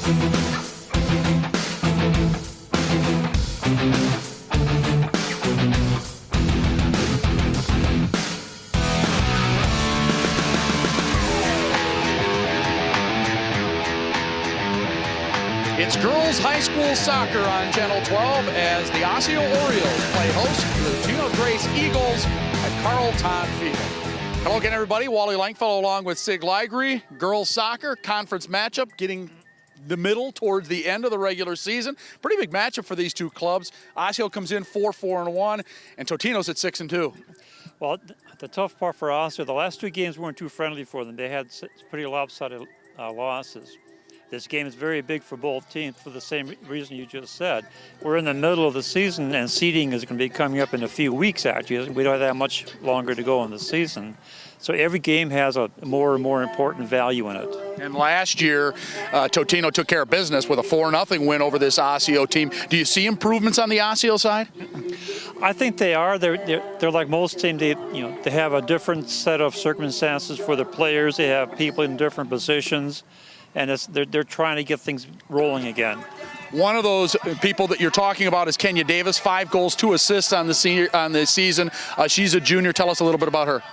It's girls high school soccer on Channel 12 as the Osseo Orioles play host to the Totino-Grace Eagles at Carlton Field. Hello again, everybody. Wally Langfellow along with Sig Ligry. Girls soccer conference matchup getting the middle towards the end of the regular season. Pretty big matchup for these two clubs. Osseo comes in 4-4-1, and Totino's at 6-2. Well, the tough part for Osseo, the last two games weren't too friendly for them. They had pretty lopsided losses. This game is very big for both teams for the same reason you just said. We're in the middle of the season, and seeding is going to be coming up in a few weeks, actually. We don't have that much longer to go in the season. So every game has a more and more important value in it. And last year, Totino took care of business with a 4-0 win over this Osseo team. Do you see improvements on the Osseo side? I think they are. They're like most teams. They have a different set of circumstances for their players. They have people in different positions. And they're trying to get things rolling again. One of those people that you're talking about is Kenya Davis, 5 goals, 2 assists on the season. She's a junior. Tell us a little bit about her.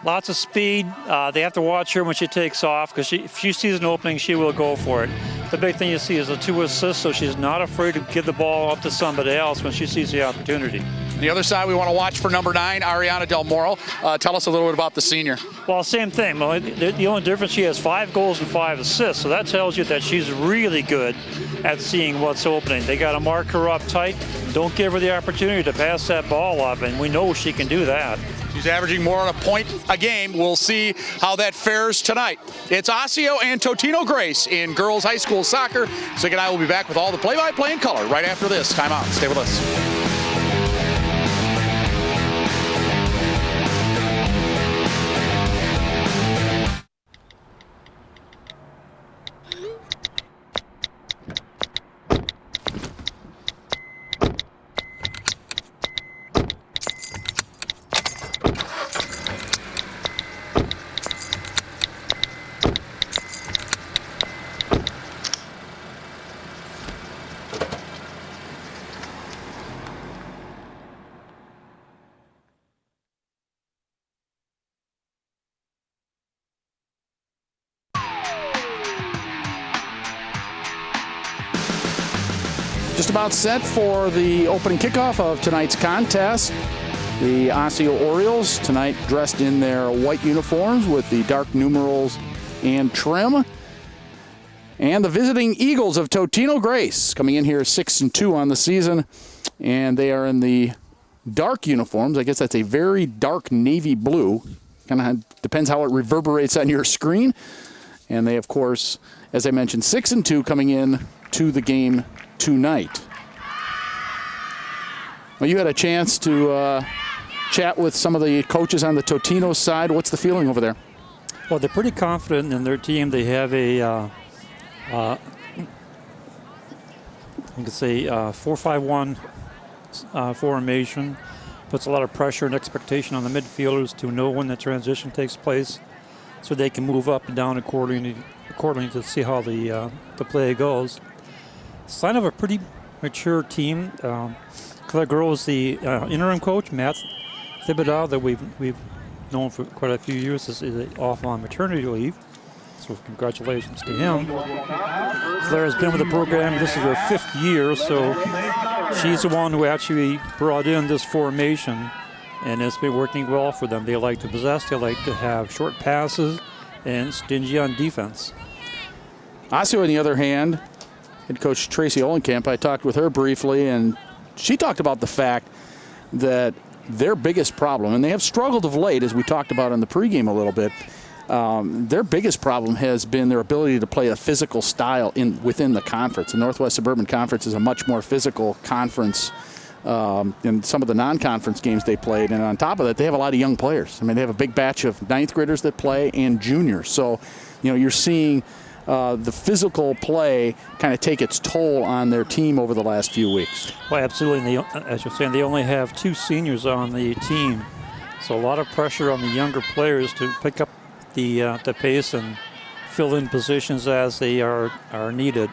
Lots of speed. They have to watch her when she takes off because if she sees an opening, she will go for it. The big thing you see is the 2 assists, so she's not afraid to give the ball up to somebody else when she sees the opportunity. On the other side, we want to watch for number 9, Ariana Del Moro. Tell us a little bit about the senior. Well, same thing. Well, the only difference, she has 5 goals and 5 assists, so that tells you that she's really good at seeing what's opening. They got to mark her up tight. Don't give her the opportunity to pass that ball off, and we know she can do that. She's averaging more than a point a game. We'll see how that fares tonight. It's Osseo and Totino-Grace in girls high school soccer. Sig and I will be back with all the play-by-play in color right after this. Time out. Stay with us. Just about set for the opening kickoff of tonight's contest. The Osseo Orioles tonight dressed in their white uniforms with the dark numerals and trim. And the visiting Eagles of Totino-Grace coming in here 6-2 on the season. And they are in the dark uniforms. I guess that's a very dark navy blue. Kind of depends how it reverberates on your screen. And they, of course, as I mentioned, 6-2 coming in to the game tonight. Well, you had a chance to chat with some of the coaches on the Totino side. What's the feeling over there? Well, they're pretty confident in their team. They have a, you could say, 4-5-1 formation. Puts a lot of pressure and expectation on the midfielders to know when the transition takes place, so they can move up and down accordingly to see how the play goes. Sign of a pretty mature team. Claire Groves, the interim coach, Matt Thibodeau, that we've known for quite a few years, is off on maternity leave. So congratulations to him. Claire has been with the program. This is her 5th year, so she's the one who actually brought in this formation, and it's been working well for them. They like to possess. They like to have short passes and stingy on defense. Osseo, on the other hand, head coach Tracy Olenkamp, I talked with her briefly, and she talked about the fact that their biggest problem, and they have struggled of late, as we talked about in the pregame a little bit, their biggest problem has been their ability to play a physical style within the conference. The Northwest Suburban Conference is a much more physical conference in some of the non-conference games they played, and on top of that, they have a lot of young players. I mean, they have a big batch of 9th graders that play and juniors. So, you're seeing the physical play kind of take its toll on their team over the last few weeks. Well, absolutely. As you're saying, they only have 2 seniors on the team, so a lot of pressure on the younger players to pick up the pace and fill in positions as they are needed.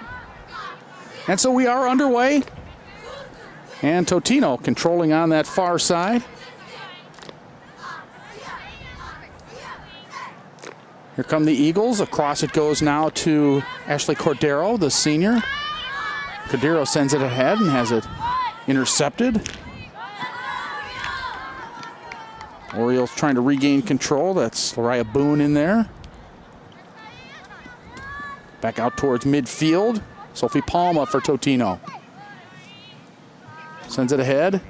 And so we are underway. And Totino controlling on that far side. Here come the Eagles. Across it goes now to Ashley Cordero, the senior. Cordero sends it ahead and has it intercepted. Orioles trying to regain control. That's Lariah Boone in there. Back out towards midfield. Sophie Palma for Totino. Sends it ahead.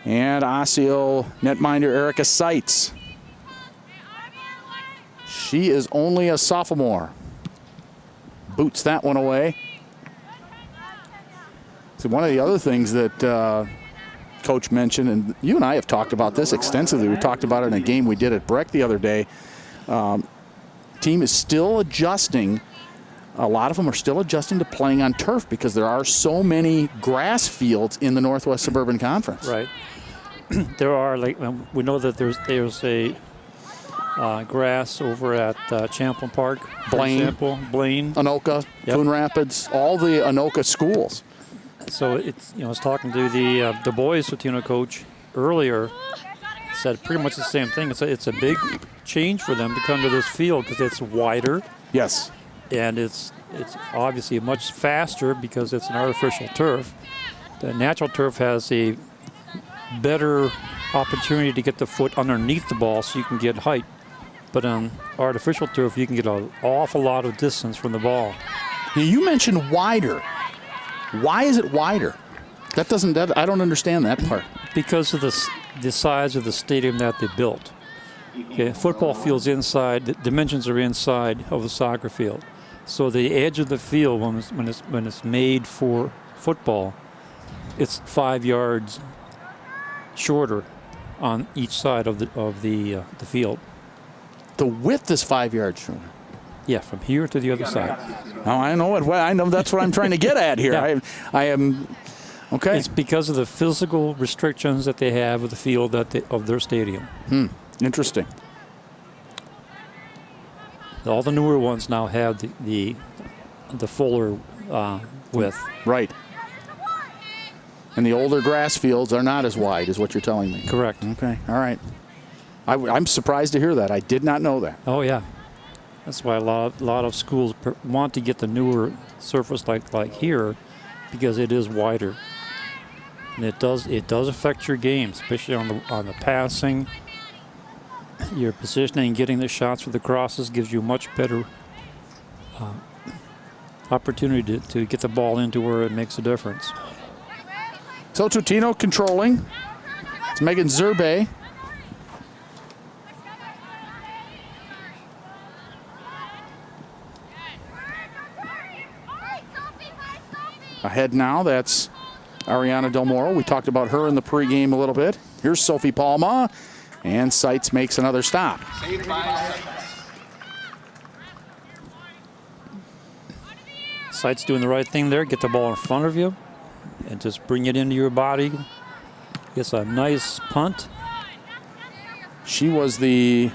And Osseo netminder Erica Seitz. She is only a sophomore. Boots that one away. So one of the other things that Coach mentioned, and you and I have talked about this extensively. We talked about it in a game we did at Breck the other day. Team is still adjusting. A lot of them are still adjusting to playing on turf because there are so many grass fields in the Northwest Suburban Conference. Right. There are, like, we know that there's a grass over at Champlain Park, Blaine. for example. Blaine. Anoka, Yep. Coon Rapids, all the Anoka schools. So it's, I was talking to the boys Totino coach earlier. Said pretty much the same thing. It's a big change for them to come to this field because it's wider. Yes. And it's obviously much faster because it's an artificial turf. The natural turf has a better opportunity to get the foot underneath the ball so you can get height. But on artificial turf, you can get an awful lot of distance from the ball. You mentioned wider. Why is it wider? I don't understand that part. Because of the size of the stadium that they built. Okay, football field's inside, the dimensions are inside of the soccer field. So the edge of the field, when it's made for football, it's 5 yards shorter on each side of the field. The width is 5 yards shorter. Yeah, from here to the other side. Oh, I know it. Well, I know that's what I'm trying to get at here. Yeah. I am okay. It's because of the physical restrictions that they have of the field of their stadium. Interesting. All the newer ones now have the fuller width. Right. And the older grass fields are not as wide, is what you're telling me. Correct. Okay. All right. I'm surprised to hear that. I did not know that. Oh yeah, that's why a lot of schools want to get the newer surface like here, because it is wider, and it does affect your game, especially on the passing. Your positioning, getting the shots for the crosses gives you much better opportunity to get the ball into where it makes a difference. So Totino controlling. It's Megan Zerbe. Ahead now, that's Ariana Del Moro. We talked about her in the pregame a little bit. Here's Sophie Palma, and Seitz makes another stop. Seitz doing the right thing there. Get the ball in front of you and just bring it into your body. Gets a nice punt. She was the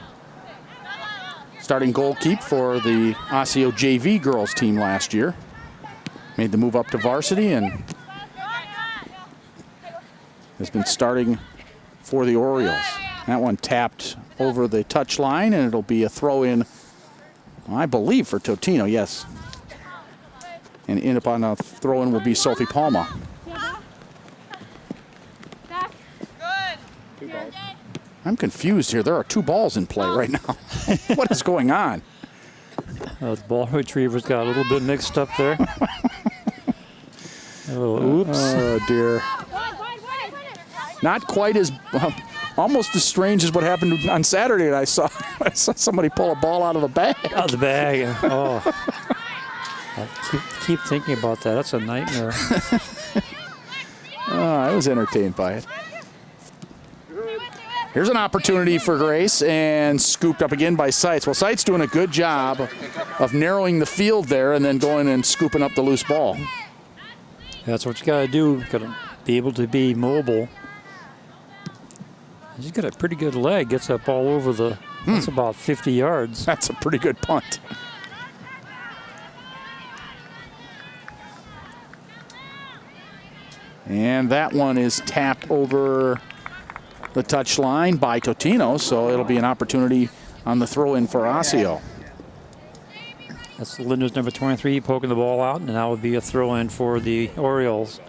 starting goalkeeper for the Osseo JV girls team last year. Made the move up to varsity and has been starting for the Orioles. That one tapped over the touch line, and it'll be a throw in, I believe, for Totino, yes. And in upon a throw in will be Sophie Palma. I'm confused here. There are 2 balls in play right now. What is going on? The ball retriever's got a little bit mixed up there. Oh, oops. Oh, dear. Not quite as, almost as strange as what happened on Saturday. I saw somebody pull a ball out of a bag. Out of the bag. Oh. I keep thinking about that. That's a nightmare. I was entertained by it. Here's an opportunity for Grace, and scooped up again by Seitz. Well, Seitz doing a good job of narrowing the field there and then going and scooping up the loose ball. That's what you got to do. Got to be able to be mobile. She's got a pretty good leg. Gets that ball over the That's about 50 yards. That's a pretty good punt. And that one is tapped over the touchline by Totino, so it'll be an opportunity on the throw-in for Osseo. That's Linda's number 23 poking the ball out, and that would be a throw-in for the Orioles.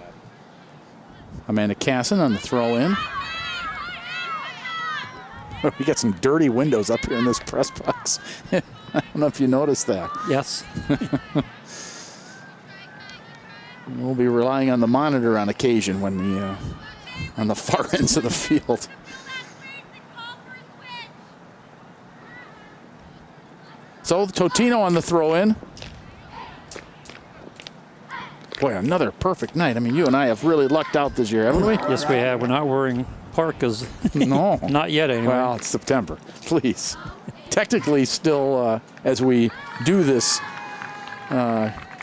Amanda Casson on the throw-in. We got some dirty windows up here in this press box. I don't know if you noticed that. Yes. We'll be relying on the monitor on occasion when on the far ends of the field. So Totino on the throw-in. Boy, another perfect night. I mean, you and I have really lucked out this year, haven't we? Yes, we have. We're not wearing parkas. No. Not yet, anyway. Well, it's September. Please. Technically still, as we do this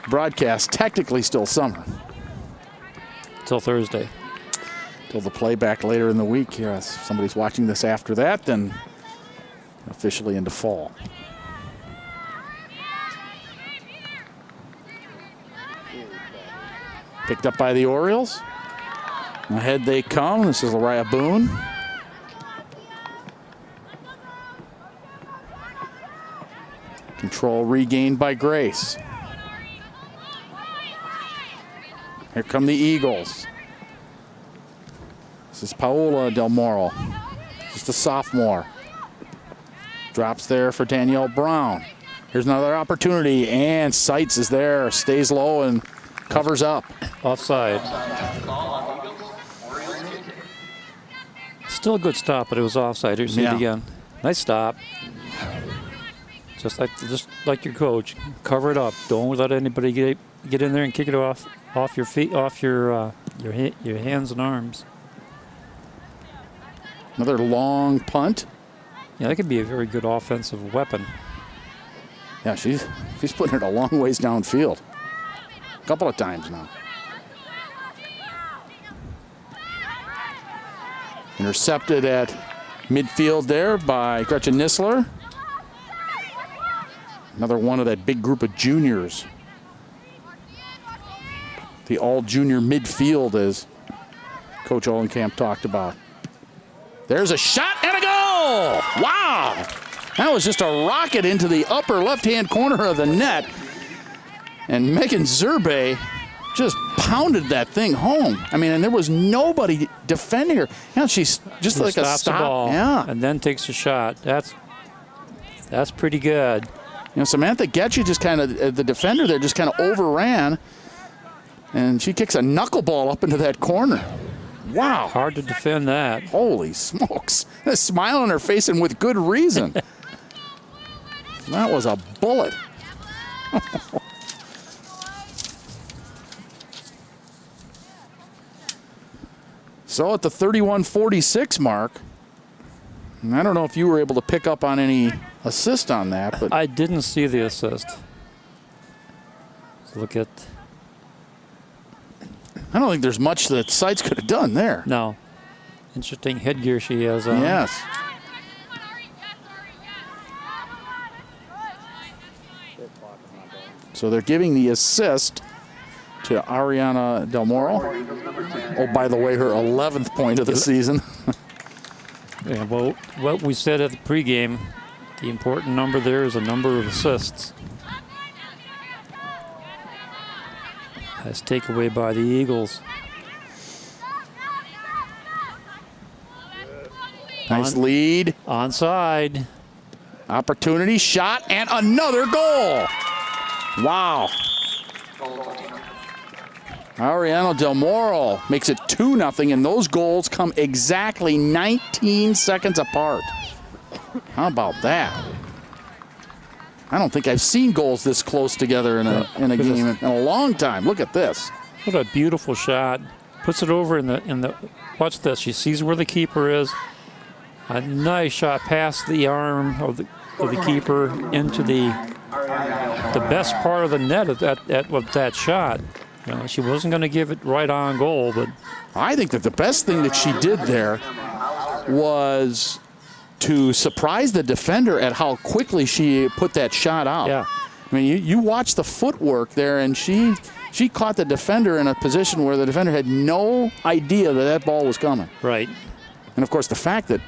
broadcast, technically still summer. Till Thursday. Till the playback later in the week. If somebody's watching this after that, then officially into fall. Picked up by the Orioles. Ahead they come. This is Lariah Boone. Control regained by Grace. Here come the Eagles. This is Paola Del Moro, just a sophomore. Drops there for Danielle Brown. Here's another opportunity, and Seitz is there, stays low and covers up. Offside. Still a good stop, but it was offside. Here's it again. Nice stop. Just like your coach, cover it up. Don't let anybody get in there and kick it off your feet, off your hands and arms. Another long punt. Yeah, that could be a very good offensive weapon. Yeah, she's putting it a long ways downfield. A couple of times now. Intercepted at midfield there by Gretchen Nissler. Another one of that big group of juniors. The all-junior midfield, as Coach Olenkamp talked about. There's a shot and a goal! Wow! That was just a rocket into the upper left-hand corner of the net. And Megan Zerbe just pounded that thing home. I mean, and there was nobody defending her. You know, she's just like a stop. The ball, yeah. And then takes a shot. That's pretty good. You know, Samantha Getchie just kind of, the defender there just kind of overran. And she kicks a knuckleball up into that corner. Wow. Hard to defend that. Holy smokes. A smile on her face, and with good reason. That was a bullet. So at the 31-46 mark, and I don't know if you were able to pick up on any assist on that, but I didn't see the assist. Let's look at. I don't think there's much that Seitz could have done there. No. Interesting headgear she has on. Yes. So they're giving the assist to Ariana Del Moro. Oh, by the way, her 11th point of the season. Yeah, well, what we said at the pregame, the important number there is a number of assists. That's takeaway by the Eagles. Nice lead. Onside. Opportunity, shot, and another goal. Wow. Ariano Del Moro makes it 2-0, and those goals come exactly 19 seconds apart. How about that? I don't think I've seen goals this close together in a game in a long time. Look at this. What a beautiful shot. Puts it over in the watch this. She sees where the keeper is. A nice shot past the arm of the keeper into the best part of the net with that shot. You know, she wasn't going to give it right on goal, but I think that the best thing that she did there was to surprise the defender at how quickly she put that shot out. Yeah. I mean, you watch the footwork there, and she caught the defender in a position where the defender had no idea that ball was coming. Right. And, of course, the fact that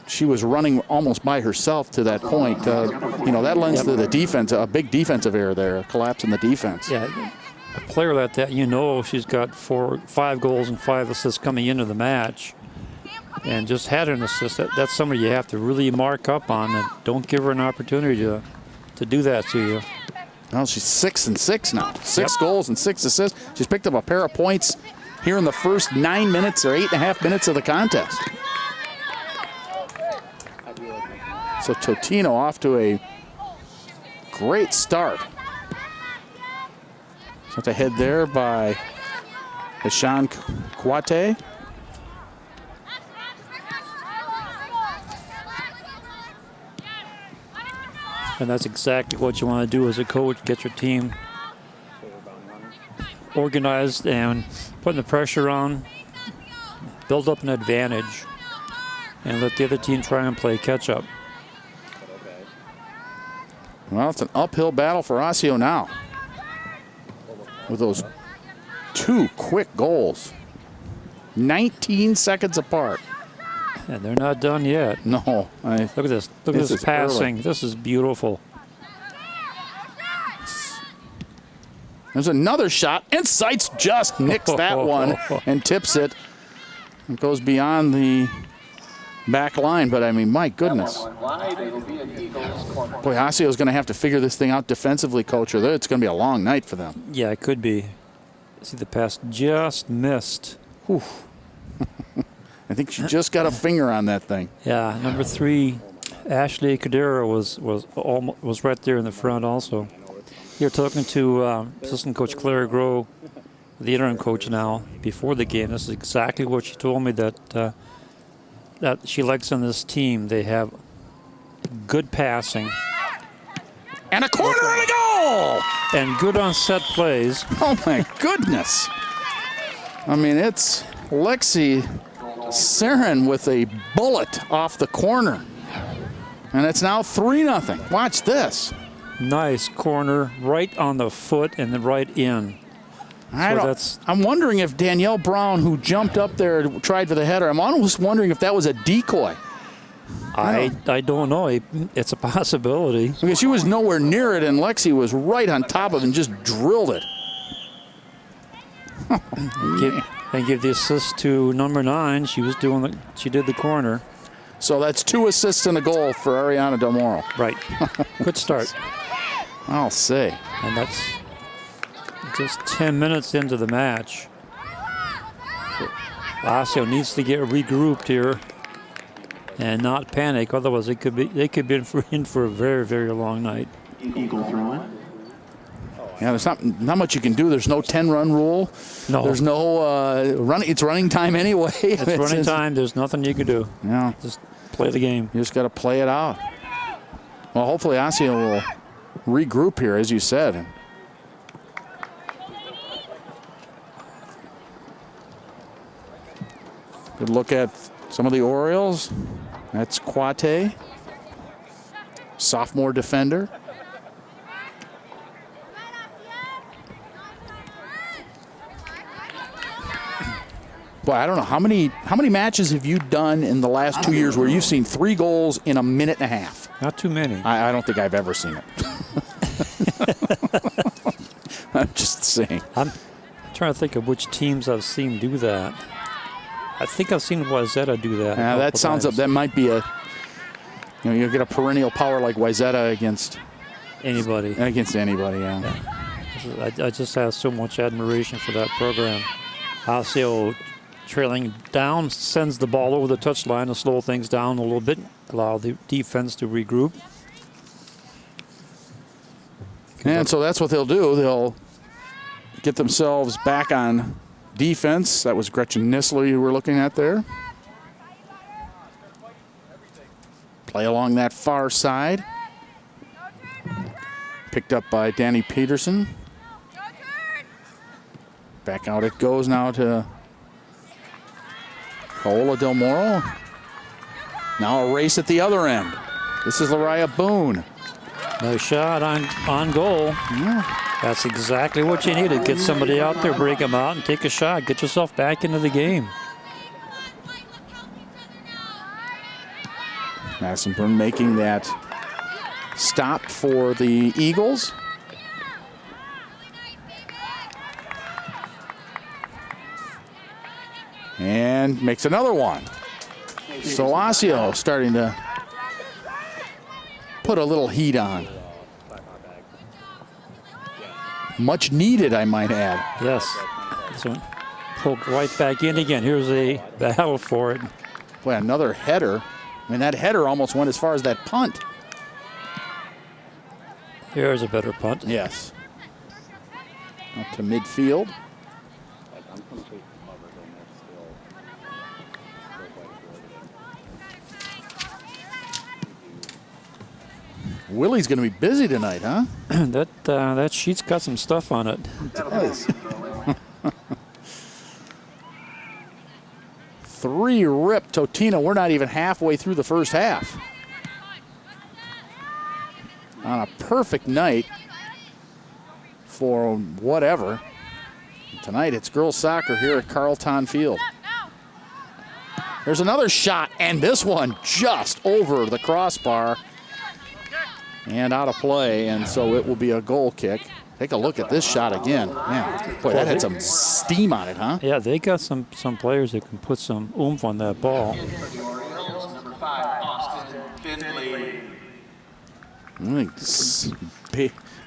she was running almost by herself to that point, that lends to the defense, a big defensive error there, a collapse in the defense. Yeah. A player like that, she's got 5 goals and 5 assists coming into the match, and just had an assist. That's somebody you have to really mark up on, and don't give her an opportunity to do that to you. Well, she's 6-6 now. 6 goals and 6 assists. She's picked up a pair of points here in the first 9 minutes or 8.5 minutes of the contest. So Totino off to a great start. Sent ahead there by Hashan Kwate. And that's exactly what you want to do as a coach, get your team organized and putting the pressure on, build up an advantage, and let the other team try and play catch up. Well, it's an uphill battle for Osseo now with those 2 quick goals. 19 seconds apart. And they're not done yet. No. Look at this. Look at this passing. Early. This is beautiful. There's another shot, and Seitz just nicks that one and tips it. It goes beyond the back line, but I mean, my goodness. Boy, Osseo's going to have to figure this thing out defensively, Coach, or it's going to be a long night for them. Yeah, it could be. See, the pass just missed. Whew. I think she just got a finger on that thing. Yeah, number 3, Ashley Cadera was right there in the front also. You're talking to assistant coach Claire Groh, the interim coach now, before the game. This is exactly what she told me that she likes on this team. They have good passing. And a corner and a goal! And good on set plays. Oh, my goodness. I mean, it's Lexi Sarin with a bullet off the corner. And it's now 3-0. Watch this. Nice corner, right on the foot and then right in. I'm wondering if Danielle Brown, who jumped up there, tried for the header. I'm almost wondering if that was a decoy. I don't know. It's a possibility. Because she was nowhere near it, and Lexi was right on top of it and just drilled it. And give the assist to number 9. She did the corner. So that's 2 assists and a goal for Ariana Del Moro. Right. Good start. I'll say. And that's just 10 minutes into the match. Osseo needs to get regrouped here and not panic. Otherwise, they could be in for a very, very long night. Eagle throw-in. Yeah, there's not much you can do. There's no 10-run rule. No. There's no running. It's running time anyway. It's running time. There's nothing you can do. Yeah. Just play the game. You just got to play it out. Well, hopefully Osseo will regroup here, as you said. Good look at some of the Orioles. That's Kwate, sophomore defender. Boy, I don't know how many matches have you done in the last 2 years where you've seen 3 goals in a minute and a half? Not too many. I don't think I've ever seen it. I'm just saying. I'm trying to think of which teams I've seen do that. I think I've seen Wayzata do that. Yeah, that sounds up. That might be you'll get a perennial power like Wayzata against anybody. Against anybody, yeah. I just have so much admiration for that program. Osseo trailing down, sends the ball over the touchline to slow things down a little bit, allow the defense to regroup. And so that's what they'll do. They'll get themselves back on defense. That was Gretchen Nissler you were looking at there. Play along that far side. Picked up by Danny Peterson. Back out it goes now to Paola Del Moro. Now a race at the other end. This is Lariah Boone. Nice shot on goal. Yeah. That's exactly what you needed. Get somebody out there, break them out, and take a shot. Get yourself back into the game. Madison Byrne making that stop for the Eagles. And makes another one. So Osseo starting to put a little heat on. Much needed, I might add. Yes. So pulled right back in again. Here's a battle for it. Boy, another header. I mean, that header almost went as far as that punt. Here's a better punt. Yes. Up to midfield. Willie's going to be busy tonight, huh? That sheet's got some stuff on it. It does. 3 rip Totino. We're not even halfway through the first half. On a perfect night for whatever. Tonight it's girls soccer here at Carlton Field. There's another shot, and this one just over the crossbar and out of play, and so it will be a goal kick. Take a look at this shot again. Man, boy, that had some steam on it, huh? Yeah, they got some players that can put some oomph on that ball.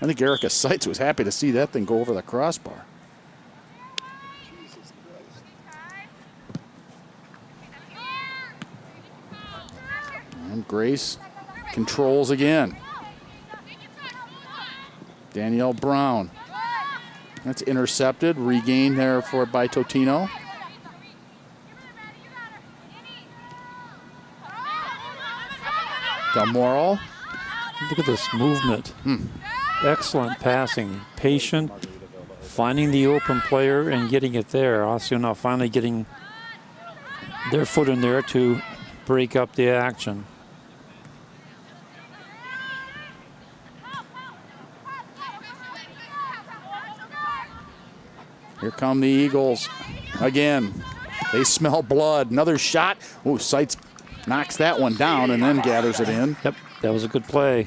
I think Erica Seitz was happy to see that thing go over the crossbar. And Grace controls again. Danielle Brown. That's intercepted, regained there by Totino. Del Moro. Look at this movement. Excellent passing. Patient, finding the open player and getting it there. Also now finally getting their foot in there to break up the action. Here come the Eagles again. They smell blood. Another shot. Oh, Seitz knocks that one down and then gathers it in. Yep, that was a good play.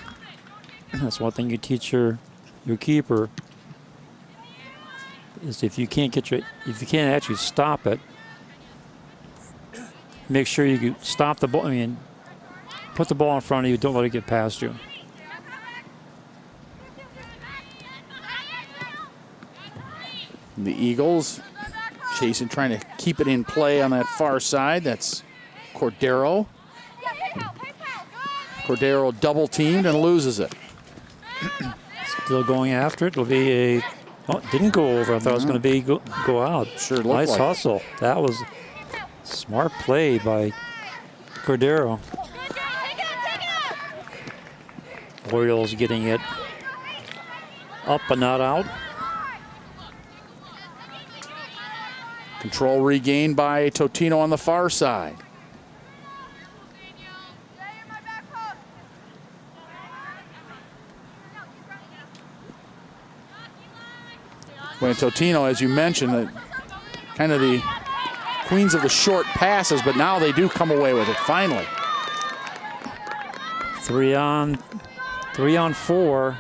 That's one thing you teach your keeper is if you can't actually stop it, make sure you stop the ball. I mean, put the ball in front of you. Don't let it get past you. The Eagles chasing, trying to keep it in play on that far side. That's Cordero. Cordero double teamed and loses it. Still going after it. It'll be a. Oh, it didn't go over. I thought it was going to be go out. Sure looked nice like hustle. That was smart play by Cordero. Orioles getting it up but not out. Control regained by Totino on the far side. When Totino, as you mentioned, kind of the queens of the short passes, but now they do come away with it finally. 3 on 4.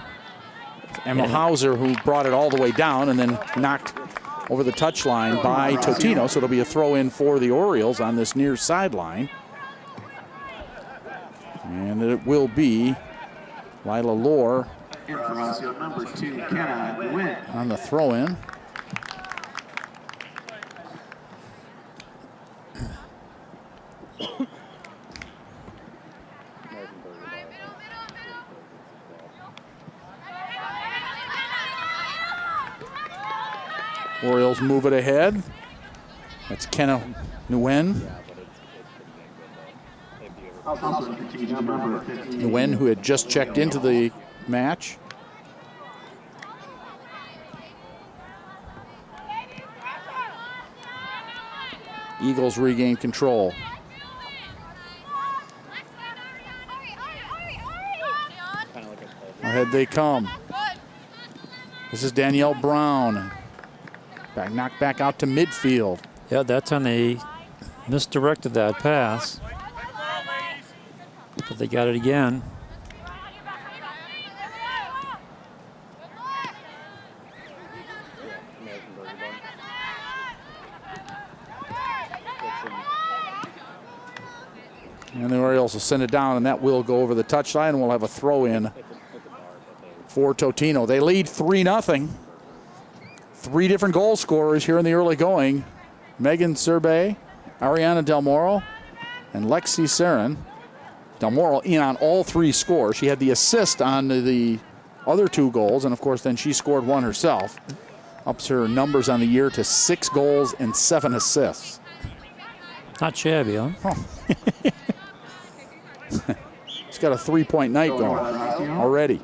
Emma Hauser, who brought it all the way down and then knocked over the touchline by Totino, so it'll be a throw in for the Orioles on this near sideline. And it will be Lila Lohr on the throw in. Orioles move it ahead. That's Kenna Nguyen. Nguyen, who had just checked into the match. Eagles regain control. Ahead they come. This is Danielle Brown. Knocked back out to midfield. Yeah, that's when they misdirected that pass. But they got it again. And the Orioles will send it down, and that will go over the touchline, and we'll have a throw-in for Totino. They lead 3-0. 3 different goal scorers here in the early going. Megan Serbe, Ariana Del Moro, and Lexi Sarin. Del Moro in on all 3 scores. She had the assist on the other 2 goals, and of course then she scored 1 herself. Ups her numbers on the year to 6 goals and 7 assists. Not shabby, huh? She's got a 3-point night going already.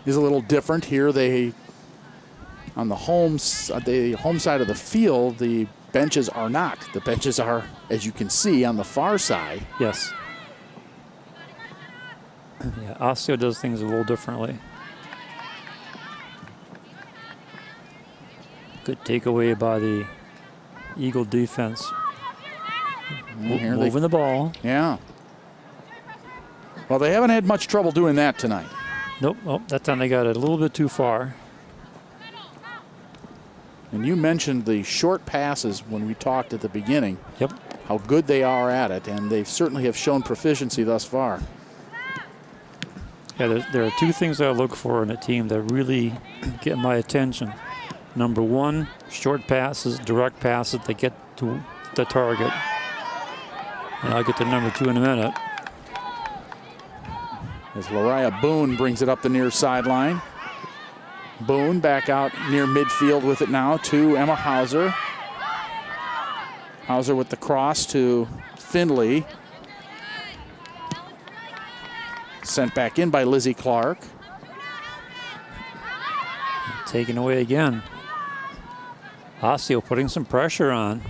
Is a little different here. They on the home side of the field, the benches are not. The benches are, as you can see, on the far side. Yes. Yeah, Osseo does things a little differently. Good takeaway by the Eagle defense. Moving the ball. Yeah. Well, they haven't had much trouble doing that tonight. Nope. Oh, that time they got it a little bit too far. And you mentioned the short passes when we talked at the beginning. Yep. How good they are at it, and they certainly have shown proficiency thus far. Yeah, there are 2 things I look for in a team that really get my attention. Number 1, short passes, direct passes that get to the target. And I'll get to number 2 in a minute. As Lariah Boone brings it up the near sideline. Boone back out near midfield with it now to Emma Hauser. Hauser with the cross to Findlay. Sent back in by Lizzie Clark. Taken away again. Osseo putting some pressure on.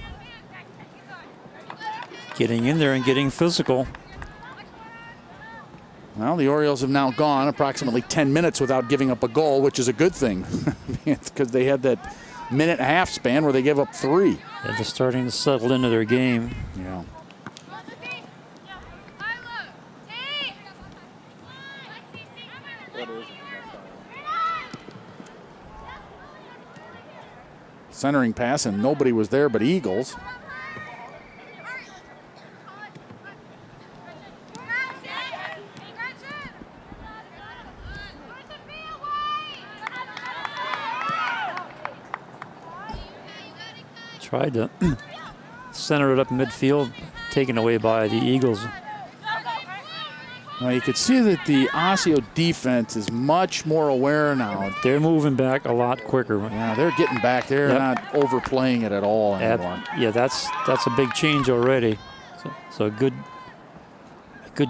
Getting in there and getting physical. Well, the Orioles have now gone approximately 10 minutes without giving up a goal, which is a good thing. Because they had that minute and a half span where they gave up 3. Yeah, they're starting to settle into their game. Yeah. Centering pass, and nobody was there but Eagles. Tried to center it up midfield, taken away by the Eagles. Well, you could see that the Osseo defense is much more aware now. They're moving back a lot quicker. Yeah, they're getting back. They're not overplaying it at all anymore. Yeah, that's a big change already. So a good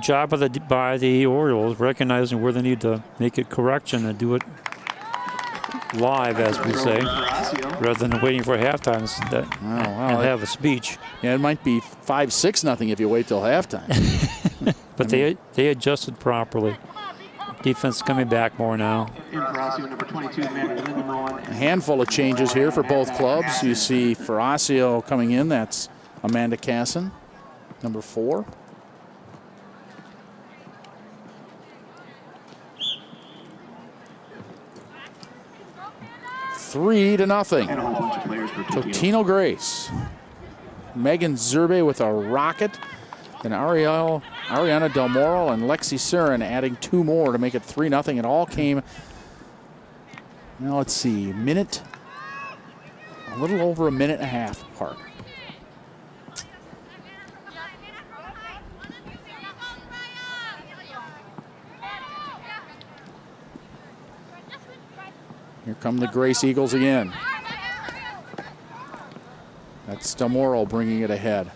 job by the Orioles, recognizing where they need to make a correction and do it live, as we say, rather than waiting for halftime and have a speech. Yeah, it might be 5-6-0 if you wait till halftime. But they adjusted properly. Defense coming back more now. A handful of changes here for both clubs. You see for Osseo coming in, that's Amanda Casson, number 4. Three to nothing. Totino-Grace. Megan Zerbe with a rocket. And Ariana Del Moro and Lexi Sarin adding 2 more to make it 3-0. It all came, now let's see, a little over a minute and a half apart. Here come the Grace Eagles again. That's Del Moro bringing it ahead.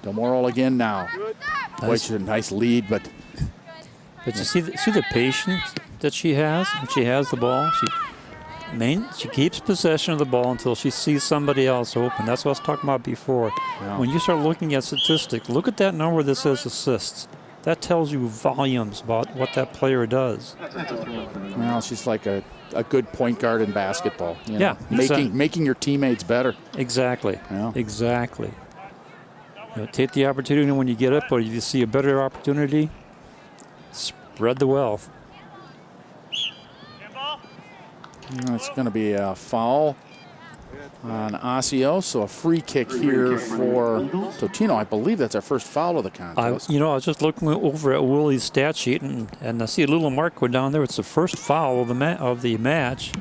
Del Moro again now. Which is a nice lead, but you see the patience that she has when she has the ball. she keeps possession of the ball until she sees somebody else open. That's what I was talking about before. Yeah. When you start looking at statistics, look at that number that says assists. That tells you volumes about what that player does. Well, she's like a good point guard in basketball. You know, Yeah, making your teammates better. Exactly. Yeah. Exactly. Take the opportunity when you get it, but if you see a better opportunity, spread the wealth. It's going to be a foul on Osseo, so a free kick here for Totino. I believe that's our first foul of the contest. I was just looking over at Willie's stat sheet, and I see a little mark go down there. It's the first foul of the match.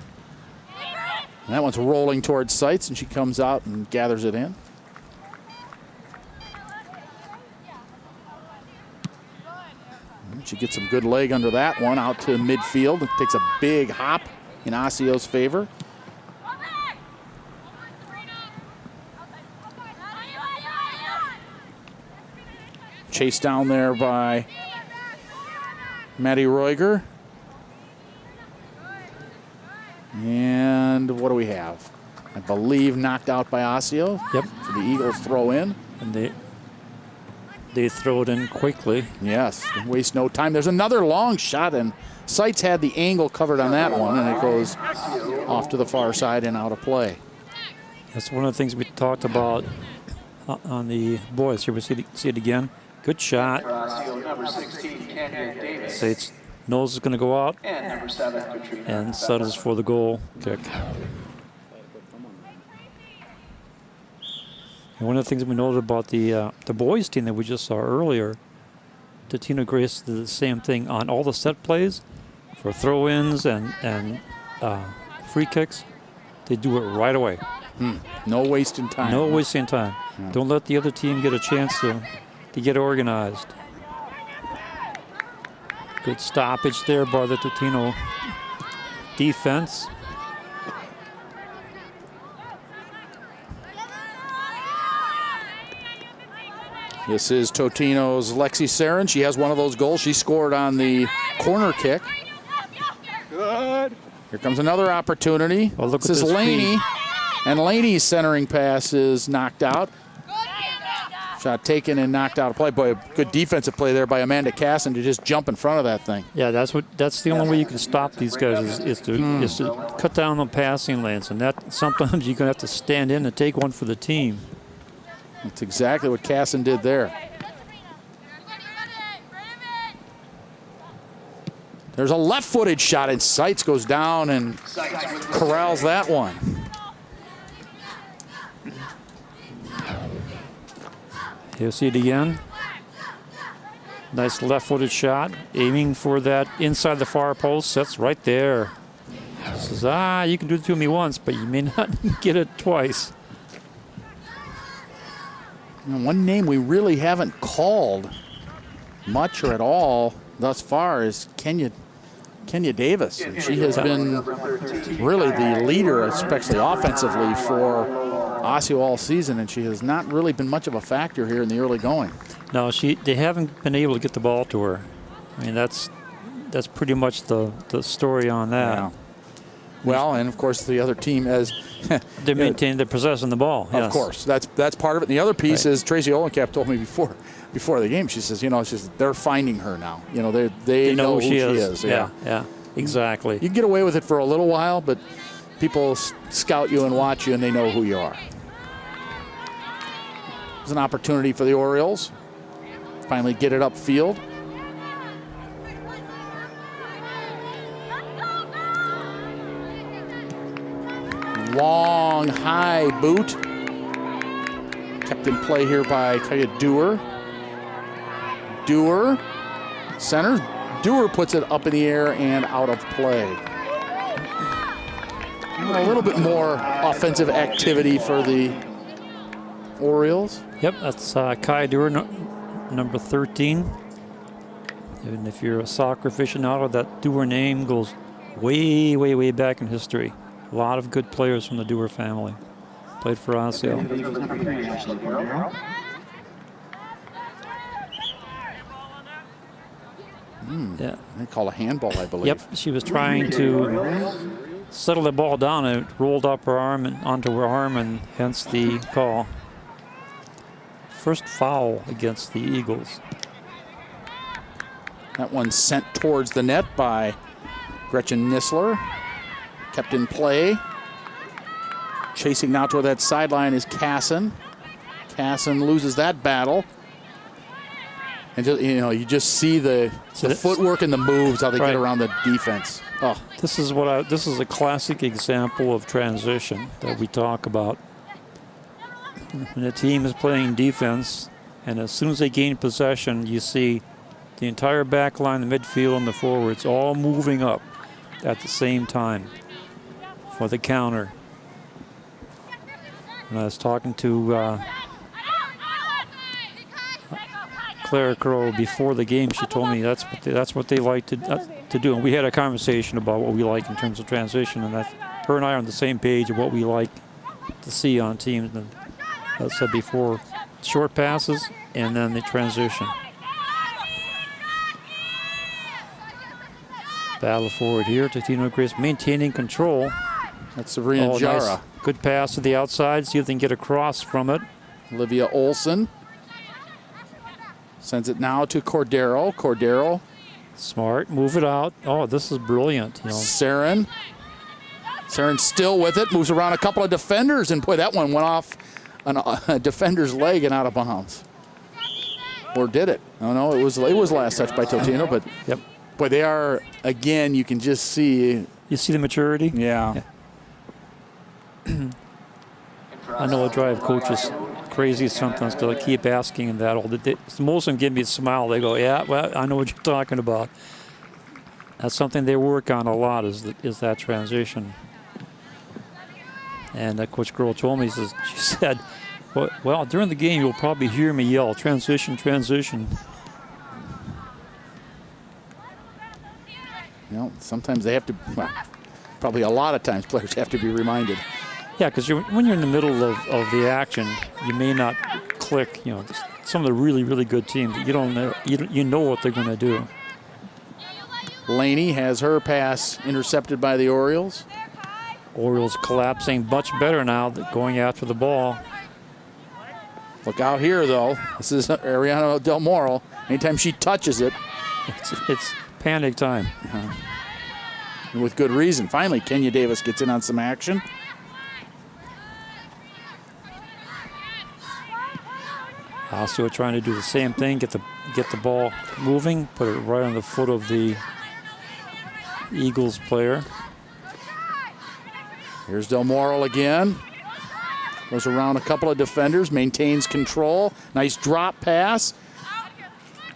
And that one's rolling towards Seitz, and she comes out and gathers it in. And she gets some good leg under that one out to midfield. It takes a big hop in Osseo's favor. Chased down there by Maddie Roiger. And what do we have? I believe knocked out by Osseo. Yep. So the Eagles throw in. And they throw it in quickly. Yes, waste no time. There's another long shot, and Seitz had the angle covered on that one, and it goes off to the far side and out of play. That's one of the things we talked about on the boys. Here we see it again. Good shot. Seitz knows it's going to go out and settles for the goal kick. And one of the things we noted about the boys team that we just saw earlier, Totino-Grace did the same thing on all the set plays for throw-ins and free kicks. They do it right away. No wasting time. No wasting time. Yeah. Don't let the other team get a chance to get organized. Good stoppage there by the Totino defense. This is Totino's Lexi Sarin. She has one of those goals. She scored on the corner kick. Good. Here comes another opportunity. Oh, look this at is this Laney. feed. And Laney's centering pass is knocked out. Shot taken and knocked out of play. Boy, a good defensive play there by Amanda Casson to just jump in front of that thing. Yeah, that's the only way you can stop these guys is to cut down the passing lanes, and that sometimes you're gonna have to stand in and take one for the team. That's exactly what Casson did there. There's a left-footed shot, and Seitz goes down and corrals that one. You'll see it again. Nice left-footed shot, aiming for that inside the far post. That's right there. Says, you can do it to me once, but you may not get it twice. And one name we really haven't called much or at all thus far is Kenya Davis. And she has been really the leader, especially offensively, for Osseo all season, and she has not really been much of a factor here in the early going. No, they haven't been able to get the ball to her. I mean, that's pretty much the story on that. Yeah. Well, and of course the other team as they maintain the possession of the ball. Of course, that's part of it. And the other piece is Tracy Olencap told me before the game. She says, it's just they're finding her now. They know who she is. Yeah, exactly. You can get away with it for a little while, but people scout you and watch you, and they know who you are. There's an opportunity for the Orioles. Finally get it upfield. Long, high boot. Kept in play here by Kaya Dewar. Dewar centers. Dewar puts it up in the air and out of play. A little bit more offensive activity for the Orioles. Yep, that's Kai Dewar, number 13. And if you're a soccer aficionado, that Dewar name goes way, way, way back in history. A lot of good players from the Dewar family played for Osseo. Yeah, they call a handball, I believe. Yep, she was trying to settled the ball down and it rolled up her arm and onto her arm, and hence the call. First foul against the Eagles. That one sent towards the net by Gretchen Nissler. Kept in play. Chasing now toward that sideline is Casson. Casson loses that battle. And just, you just see the footwork and the moves, how they get around the defense. Oh, this is a classic example of transition that we talk about. When the team is playing defense, and as soon as they gain possession, you see the entire back line, the midfield, and the forwards all moving up at the same time for the counter. And I was talking to Clara Crow before the game. She told me that's what they like to do. And we had a conversation about what we like in terms of transition, and that her and I are on the same page of what we like to see on teams. And as I said before, short passes and then the transition. Battle forward here. Totino-Grace maintaining control. That's Sabrina Jara. Nice. Good pass to the outside. See if they can get across from it. Olivia Olson sends it now to Cordero. Cordero. Smart. Move it out. Oh, this is brilliant. Saren. Saren's still with it. Moves around a couple of defenders, and boy, that one went off a defender's leg and out of bounds. Or did it? Oh no, it was last touch by Totino, but yep. Boy, they are, again, you can just see. You see the maturity? Yeah. I know I drive coaches crazy sometimes because I keep asking that. Most of them give me a smile. They go, yeah, well, I know what you're talking about. That's something they work on a lot is that transition. And Coach Girl told me, she said, well, during the game, you'll probably hear me yell, transition, transition. Sometimes they have to, well, probably a lot of times players have to be reminded. Yeah, because when you're in the middle of the action, you may not click. Some of the really, really good teams, you don't know, you know what they're going to do. Laney has her pass intercepted by the Orioles. Orioles collapsing much better now, going after the ball. Look out here, though. This is Ariana Del Moro. Anytime she touches it, it's panic time. And with good reason. Finally, Kenya Davis gets in on some action. Osseo trying to do the same thing, get the ball moving, put it right on the foot of the Eagles player. Here's Del Moro again. Goes around a couple of defenders, maintains control. Nice drop pass.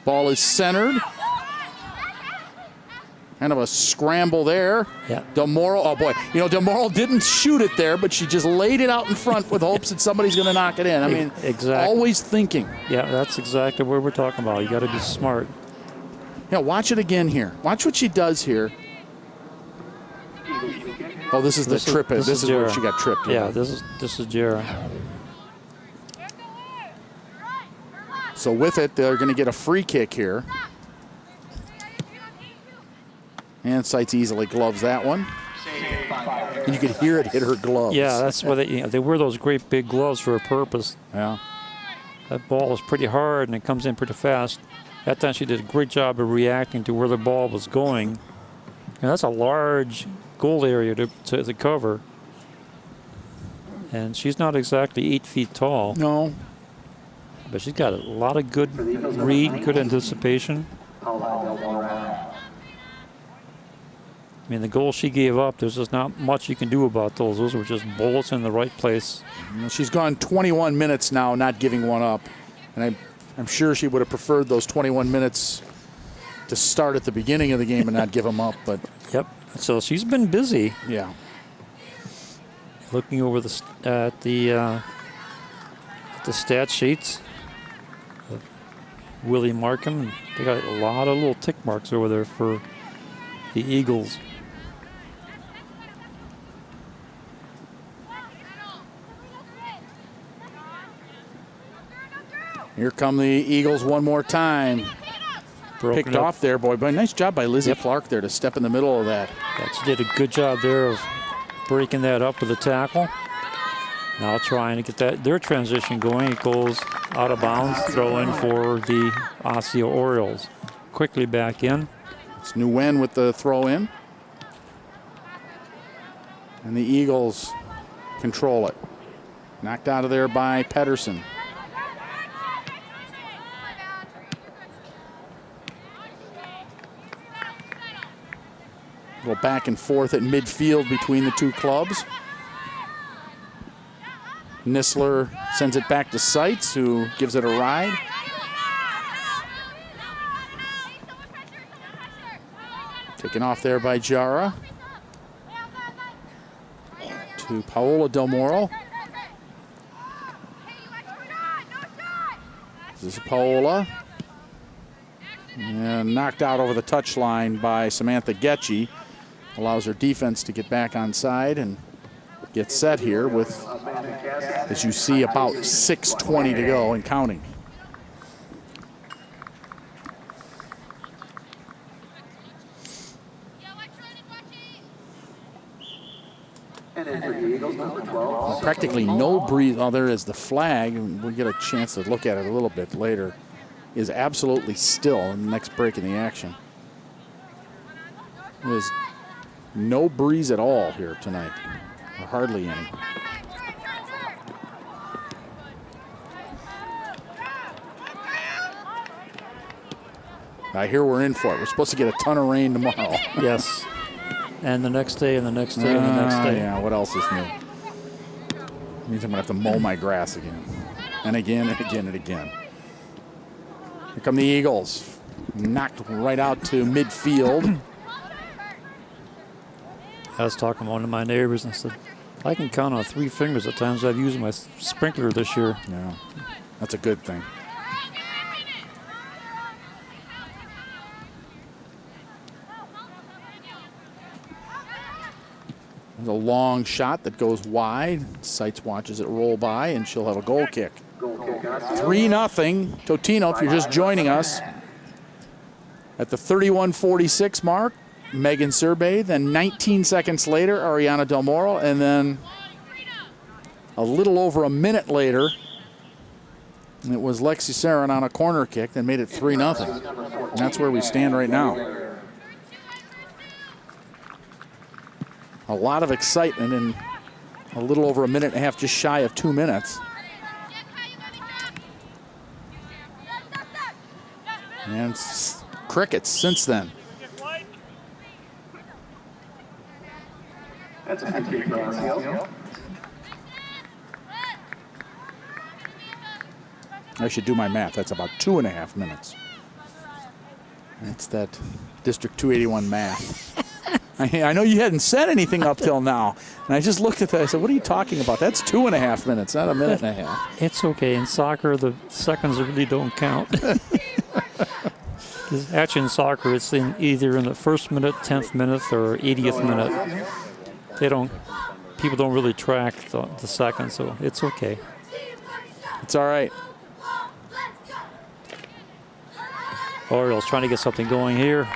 Ball is centered. Kind of a scramble there. Yeah. Del Moro, oh boy. Del Moro didn't shoot it there, but she just laid it out in front with hopes that somebody's going to knock it in. I mean, exactly. Always thinking. Yeah, that's exactly what we're talking about. You got to be smart. Yeah, watch it again here. Watch what she does here. Oh, this is the trip. This is where she got tripped. Yeah, this is Jara. So with it, they're going to get a free kick here. And Seitz easily gloves that one. And you could hear it hit her gloves. Yeah, that's why they wear those great big gloves for a purpose. Yeah. That ball is pretty hard and it comes in pretty fast. That time she did a great job of reacting to where the ball was going. And that's a large goal area to cover. And she's not exactly 8 feet tall. No. But she's got a lot of good read, good anticipation. I mean, the goal she gave up, there's just not much you can do about those. Those were just bullets in the right place. She's gone 21 minutes now, not giving one up. And I'm sure she would have preferred those 21 minutes to start at the beginning of the game and not give them up. But yep. So she's been busy. Yeah. Looking over at the stat sheets of Willie Markham. They got a lot of little tick marks over there for the Eagles. Here come the Eagles one more time. Picked off there, boy. But nice job by Lizzie Clark there to step in the middle of that. Yeah, she did a good job there of breaking that up with a tackle. Now trying to get their transition going. It goes out of bounds, throw in for the Osseo Orioles. Quickly back in. It's Nguyen with the throw in. And the Eagles control it. Knocked out of there by Pedersen. A little back and forth at midfield between the two clubs. Nistler sends it back to Seitz, who gives it a ride. Taken off there by Jara. To Paola Del Moro. This is Paola. And knocked out over the touchline by Samantha Getchy. Allows her defense to get back on side and get set here with, as you see, about 6:20 to go and counting. Practically no breeze. Oh, there is the flag. We'll get a chance to look at it a little bit later. Is absolutely still in the next break in the action. There's no breeze at all here tonight, or hardly any. I hear we're in for it. We're supposed to get a ton of rain tomorrow. Yes. And the next day, and the next day, and the next day. Yeah, what else is new? Means I'm going to have to mow my grass again. And again, and again, and again. Here come the Eagles. Knocked right out to midfield. I was talking to one of my neighbors and I said, I can count on 3 fingers the times I've used my sprinkler this year. Yeah, that's a good thing. There's a long shot that goes wide. Seitz watches it roll by, and she'll have a goal kick. 3-0 Totino, if you're just joining us. At the 31:46 mark, Megan Survey. Then 19 seconds later, Ariana Del Moro. And then a little over a minute later, it was Lexi Sarin on a corner kick that made it 3-0. And that's where we stand right now. A lot of excitement in a little over a minute and a half, just shy of 2 minutes. And crickets since then. That's a good kick for Osseo. I should do my math. That's about 2.5 minutes. That's that District 281 math. I know you hadn't said anything up till now. And I just looked at that. I said, what are you talking about? That's 2.5 minutes, not a minute and a half. It's okay. In soccer, the seconds really don't count. Actually, in soccer, it's either in the first minute, 10th minute, or 80th minute. People don't really track the seconds, so it's okay. It's all right. Orioles trying to get something going here.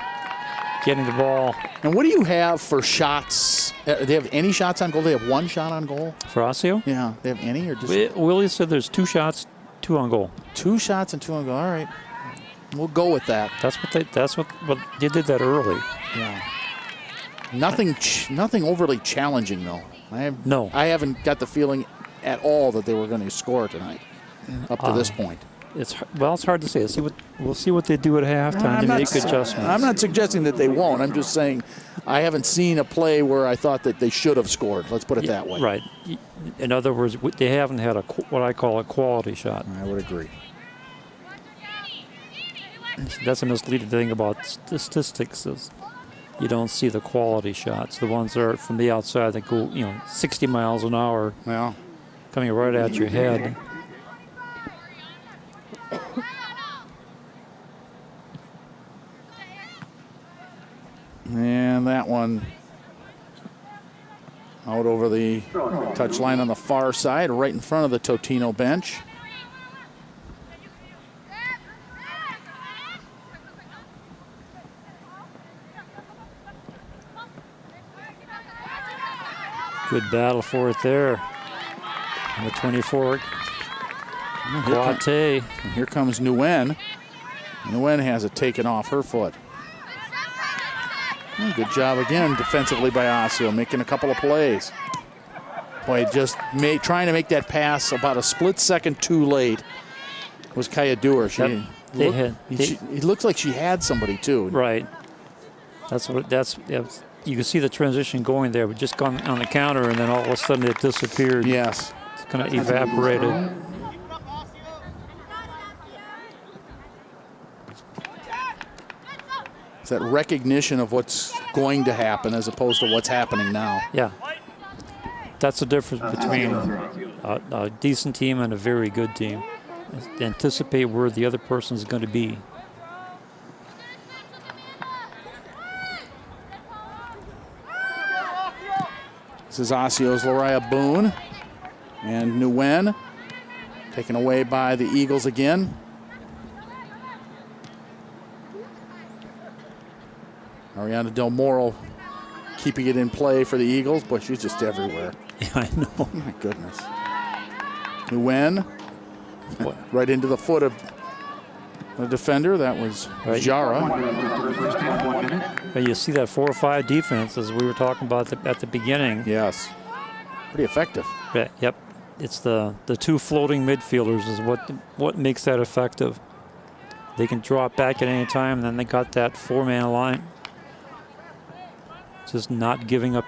Getting the ball. And what do you have for shots? Do they have any shots on goal? They have 1 shot on goal? For Osseo? Yeah. They have any or just? Willie said there's 2 shots, 2 on goal. 2 shots and 2 on goal. All right. We'll go with that. That's what they did that early. Yeah. Nothing overly challenging though. I haven't got the feeling at all that they were going to score tonight up to this point. It's hard to say. We'll see what they do at halftime to make adjustments. I'm not suggesting that they won't. I'm just saying I haven't seen a play where I thought that they should have scored. Let's put it that way. Right. In other words, they haven't had what I call a quality shot. I would agree. That's a misleading thing about statistics is you don't see the quality shots. The ones that are from the outside that go 60 miles an hour, coming right at your head. And that one out over the touchline on the far side, right in front of the Totino bench. Good battle for it there. On the 24. Guate. Here comes Nguyen. Nguyen has it taken off her foot. Good job again defensively by Osseo, making a couple of plays. Boy, just trying to make that pass about a split second too late was Kaya Dewar. It looks like she had somebody too. Right. Yeah, you can see the transition going there, but just gone on the counter, and then all of a sudden it disappeared. Yes. It's kind of evaporated. It's that recognition of what's going to happen as opposed to what's happening now. Yeah. That's the difference between a decent team and a very good team. Anticipate where the other person is going to be. This is Osseo's Lariah Boone. And Nguyen taken away by the Eagles again. Ariana Del Moro keeping it in play for the Eagles. Boy, she's just everywhere. Yeah, I know. Oh my goodness. Nguyen right into the foot of the defender. That was Jara. But you see that 4-5 defense, as we were talking about at the beginning. Yes. Pretty effective. Yep. It's the two floating midfielders is what makes that effective. They can drop back at any time, and then they got that four-man line. Just not giving up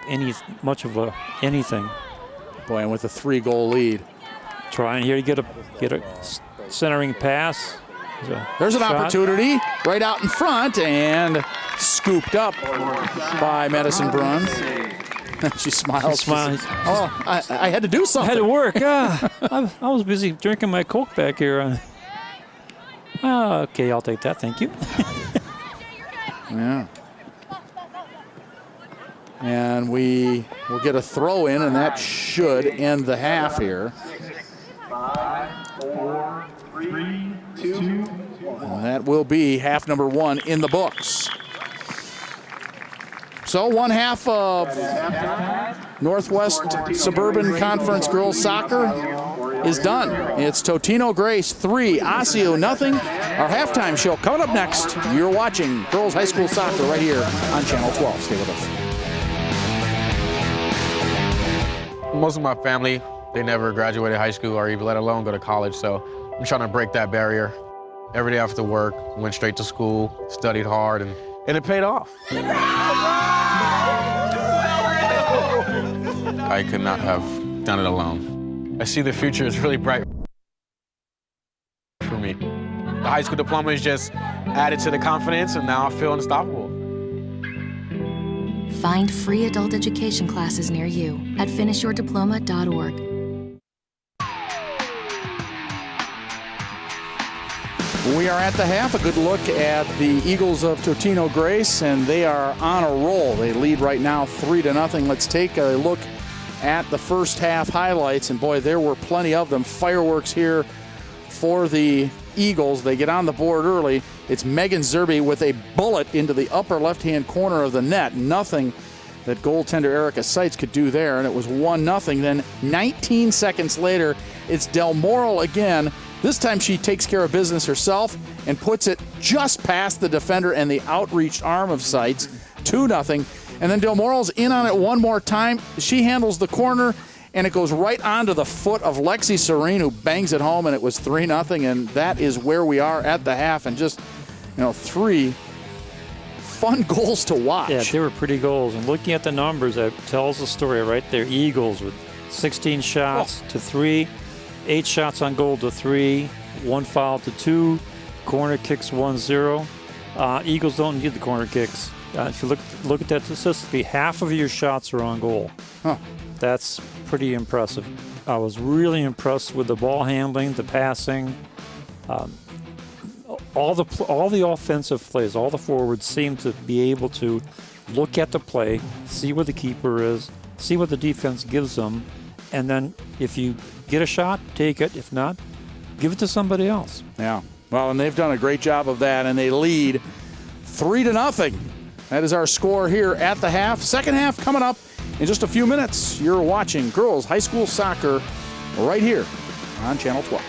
much of anything. Boy, and with a 3-goal lead. Trying here to get a centering pass. There's an opportunity right out in front and scooped up by Madison Brunn. She smiles. Oh, I had to do something. I had to work. I was busy drinking my Coke back here. Okay, I'll take that. Thank you. Yeah. And we will get a throw in, and that should end the half here. 5, 4, 3, 2, 1. And that will be half number 1 in the books. So one half of Northwest Suburban Conference Girls Soccer is done. It's Totino-Grace 3, Osseo nothing. Our halftime show coming up next. You're watching Girls High School Soccer right here on Channel 12. Stay with us. Most of my family, they never graduated high school or even let alone go to college, so I'm trying to break that barrier. Every day after work, went straight to school, studied hard, and it paid off. I could not have done it alone. I see the future is really bright for me. The high school diploma is just added to the confidence, and now I feel unstoppable. Find free adult education classes near you at finishyourdiploma.org. We are at the half. A good look at the Eagles of Totino-Grace, and they are on a roll. They lead right now 3-0. Let's take a look at the first half highlights, and boy, there were plenty of them. Fireworks here for the Eagles. They get on the board early. It's Megan Zerby with a bullet into the upper left-hand corner of the net. Nothing that goaltender Erica Seitz could do there, and it was 1-0. Then 19 seconds later, it's Del Moral again. This time she takes care of business herself and puts it just past the defender and the outreached arm of Seitz. 2-0. And then Del Moral's in on it one more time. She handles the corner, and it goes right onto the foot of Lexi Serene, who bangs it home, and it was 3-0. And that is where we are at the half, and just, 3 fun goals to watch. Yeah, they were pretty goals. And looking at the numbers, that tells the story right there. Eagles with 16 shots to 3, 8 shots on goal to 3, 1 foul to 2, corner kicks 1-0. Eagles don't need the corner kicks. If you look at that statistically, half of your shots are on goal. Huh. That's pretty impressive. I was really impressed with the ball handling, the passing, all the offensive plays. All the forwards seem to be able to look at the play, see where the keeper is, see what the defense gives them, and then if you get a shot, take it. If not, give it to somebody else. Yeah. Well, and they've done a great job of that, and they lead 3-0. That is our score here at the half. Second half coming up In just a few minutes, you're watching girls high school soccer right here on Channel 12.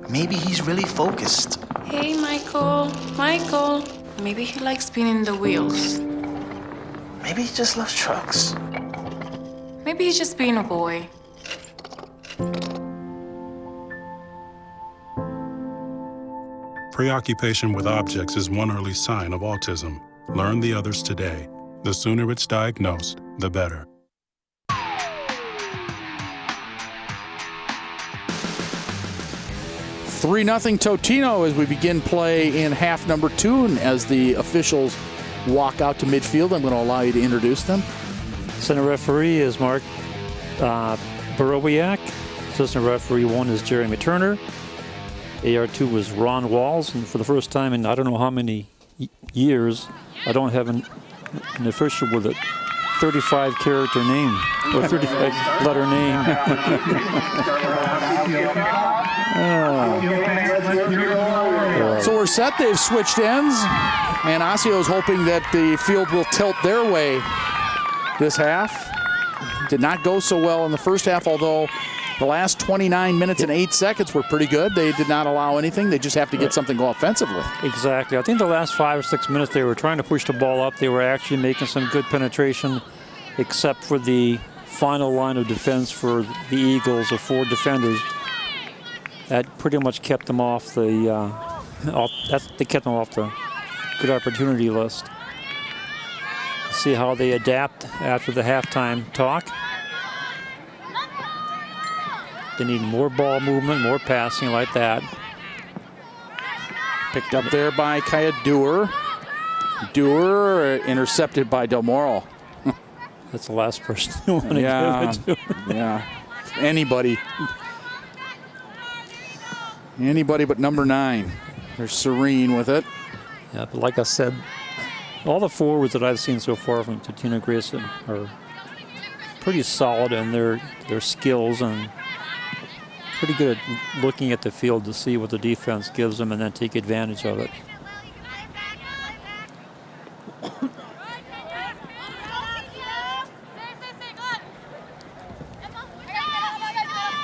Maybe he's really focused. Hey, Michael. Michael. Maybe he likes spinning the wheels. Maybe he just loves trucks. Maybe he's just being a boy. Preoccupation with objects is one early sign of autism. Learn the others today. The sooner it's diagnosed, the better. 3-0 Totino as we begin play in half number 2. And as the officials walk out to midfield, I'm going to allow you to introduce them. Center referee is Mark Borowiak. Assistant referee 1 is Jeremy Turner. AR2 was Ron Walls. And for the first time in I don't know how many years, I don't have an official with a 35-character name or 35-letter name. So we're set. They've switched ends. And Osseo is hoping that the field will tilt their way this half. Did not go so well in the first half, although the last 29 minutes and 8 seconds were pretty good. They did not allow anything. They just have to get something go offensively. Exactly. I think the last 5 or 6 minutes they were trying to push the ball up. They were actually making some good penetration, except for the final line of defense for the Eagles of 4 defenders. That pretty much kept them off the they kept them off the good opportunity list. See how they adapt after the halftime talk. They need more ball movement, more passing like that. Picked up there by Kaya Dewar. Dewar intercepted by Del Moro. That's the last person you want to give it to. Yeah. Anybody. Anybody but number 9. They're serene with it. Yeah, but like I said, all the forwards that I've seen so far from Totino-Grace are pretty solid in their skills and pretty good at looking at the field to see what the defense gives them and then take advantage of it.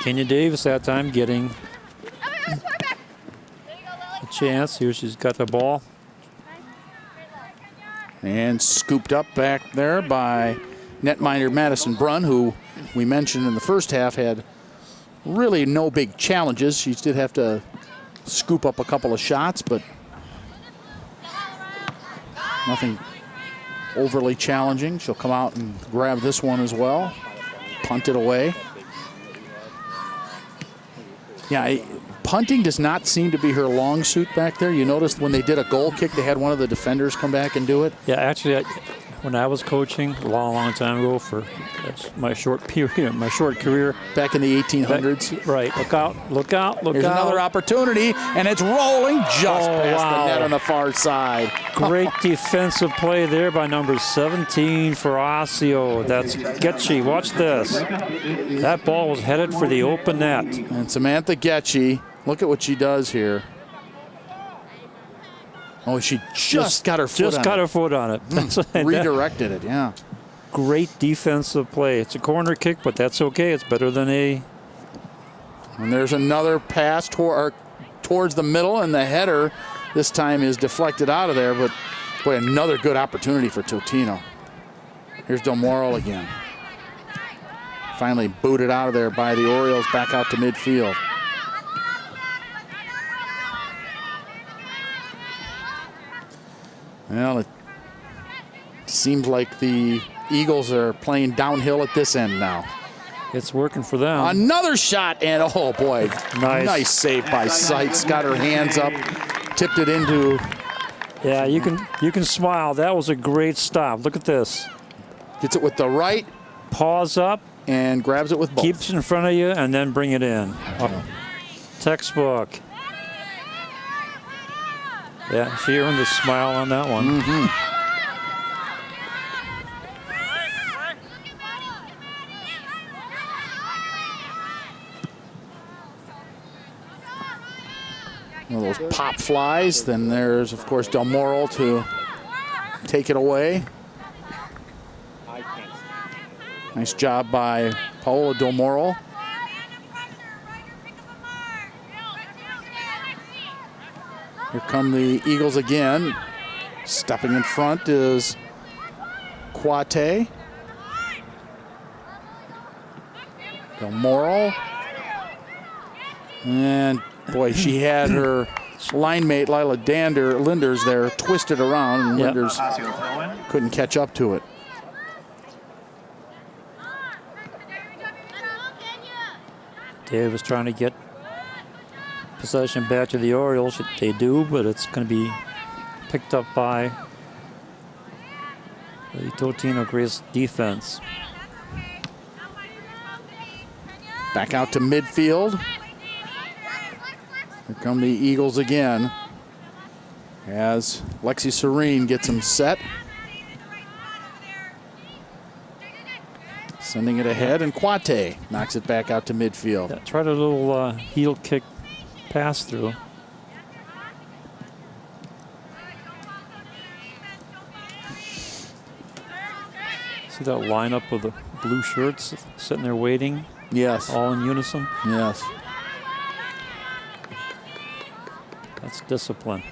Kenya Davis that time getting a chance. Here she's got the ball. And scooped up back there by netminder Madison Brunn, who we mentioned in the first half had really no big challenges. She did have to scoop up a couple of shots, but nothing overly challenging. She'll come out and grab this one as well. Punt it away. Yeah, punting does not seem to be her long suit back there. You noticed when they did a goal kick, they had one of the defenders come back and do it. Yeah, actually, when I was coaching a long time ago for my short period, my short career. Back in the 1800s. Right, look out, look out, look There's out. another opportunity, and it's rolling just past the net on the far side. Great defensive play there by number 17 for Osseo. That's Getchy. Watch this. That ball was headed for the open net. And Samantha Getchy, look at what she does here. Oh, she just got her foot on it. Just got her foot on it. Redirected it, yeah. Great defensive play. It's a corner kick, but that's okay. It's better than a... And there's another pass towards the middle, and the header this time is deflected out of there, but boy, another good opportunity for Totino. Here's Del Moro again. Finally booted out of there by the Orioles, back out to midfield. Well, it seems like the Eagles are playing downhill at this end now. It's working for them. Another shot, and oh boy, nice save by Seitz. Got her hands up, tipped it into. Yeah, you can smile. That was a great stop. Look at this. Gets it with the right. Paws up. And grabs it with both. Keeps it in front of you and then bring it in. Textbook. Yeah, she earned a smile on that one. Mm-hmm. Those pop flies. Then there's, of course, Del Moral to take it away. Nice job by Paola Del Moral. Here come the Eagles again. Stepping in front is Quate. Del Moral. And boy, she had her line mate Lila Linders there twisted around, and Linders couldn't catch up to it. Davis trying to get possession back to the Orioles. They do, but it's going to be picked up by the Totino-Grace defense. Back out to midfield. Here come the Eagles again as Lexi Serene gets them set. Sending it ahead, and Quate knocks it back out to midfield. Yeah, tried a little heel kick pass through. See that lineup of the blue shirts sitting there waiting? Yes. All in unison? Yes. That's discipline.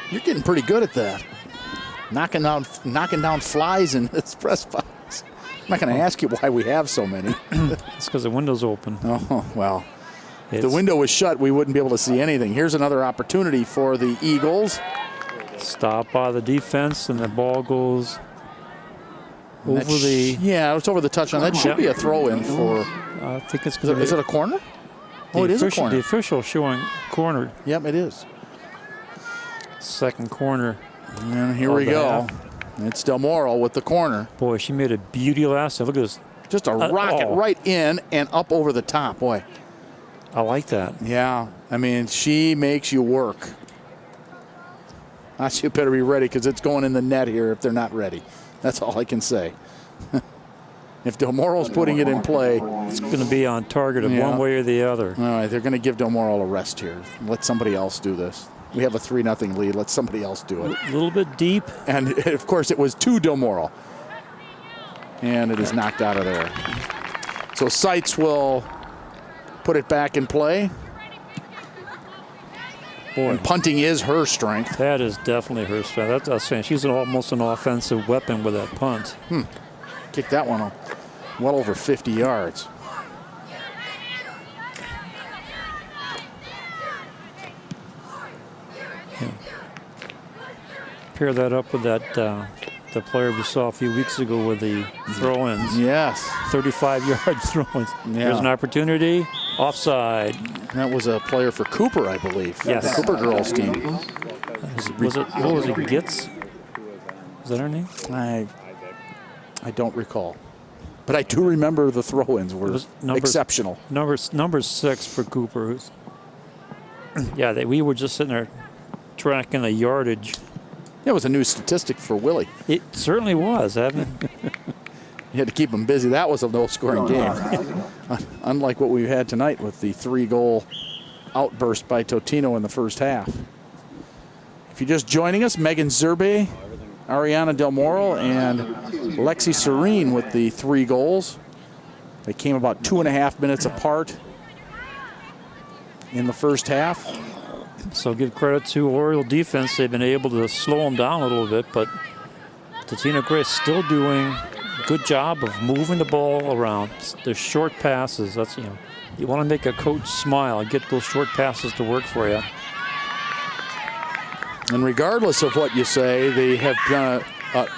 You're getting pretty good at that. Knocking down flies in this press box. I'm not going to ask you why we have so many. It's because the window's open. Oh, well. If the window was shut, we wouldn't be able to see anything. Here's another opportunity for the Eagles. Stop by the defense, and the ball goes over the... Yeah, it's over the touchline. That should be a throw-in for... I think it's going to be... Is it a corner? Oh, it is a corner. The official showing corner. Yep, it is. Second corner. And here we go. It's Del Moral with the corner. Boy, she made a beauty last time. Look at this. Just a rocket right in and up over the top. Boy. I like that. Yeah. I mean, she makes you work. You better be ready because it's going in the net here if they're not ready. That's all I can say. If Del Moral's putting it in play. It's going to be on target of one way or the other. All right, they're going to give Del Moral a rest here. Let somebody else do this. We have a 3-0 lead. Let somebody else do it. A little bit deep. And, of course, it was to Del Moral. And it is knocked out of there. So Seitz will put it back in play. Boy, and punting is her strength. That is definitely her strength. That's saying she's almost an offensive weapon with that punt. Kicked that one well over 50 yards. Pair that up with that the player we saw a few weeks ago with the throw-ins. Yes. 35-yard throw-ins. Yeah. There's an opportunity. Offside. That was a player for Cooper, I believe. Yes. The Cooper girls team. What was it, Gitz? Is that her name? I don't recall. But I do remember the throw-ins were exceptional. Number 6 for Cooper. Yeah, we were just sitting there tracking the yardage. It was a new statistic for Willie. It certainly was, haven't it? You had to keep him busy. That was a low-scoring game. Unlike what we had tonight with the 3-goal outburst by Totino in the first half. If you're just joining us, Megan Zerbe, Ariana Del Moral, and Lexi Serene with the 3 goals. They came about 2.5 minutes apart in the first half. So give credit to Oriole defense. They've been able to slow them down a little bit, but Totino-Grace still doing a good job of moving the ball around. The short passes, that's, you want to make a coach smile, get those short passes to work for you. And regardless of what you say, they have done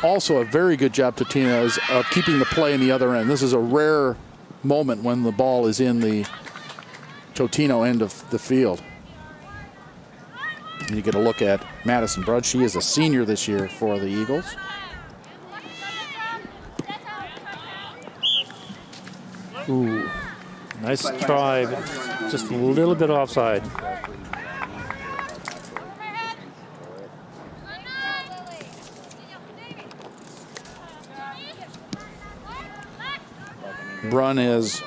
also a very good job, Totino's, of keeping the play in the other end. This is a rare moment when the ball is in the Totino end of the field. And you get a look at Madison Brudd. She is a senior this year for the Eagles. Ooh, nice try, but just a little bit offside. Brunn is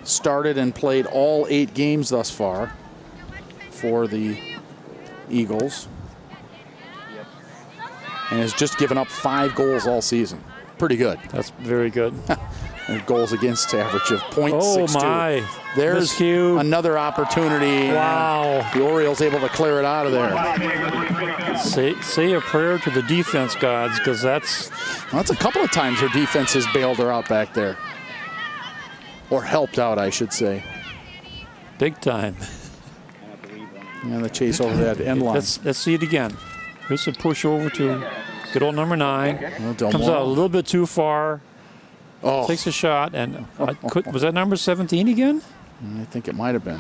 started and played all 8 games thus far for the Eagles. And has just given up 5 goals all season. Pretty good. That's very good. And goals against average of .62. Oh, my. There's Miscue. another opportunity. Wow. The Orioles able to clear it out of there. Say a prayer to the defense gods, because that's a couple of times her defense has bailed her out back there. Or helped out, I should say. big time. And the chase over that end line. Let's see it again. Here's a push over to good old number 9. Comes out a little bit too far. Oh. Takes a shot, and was that number 17 again? I think it might have been.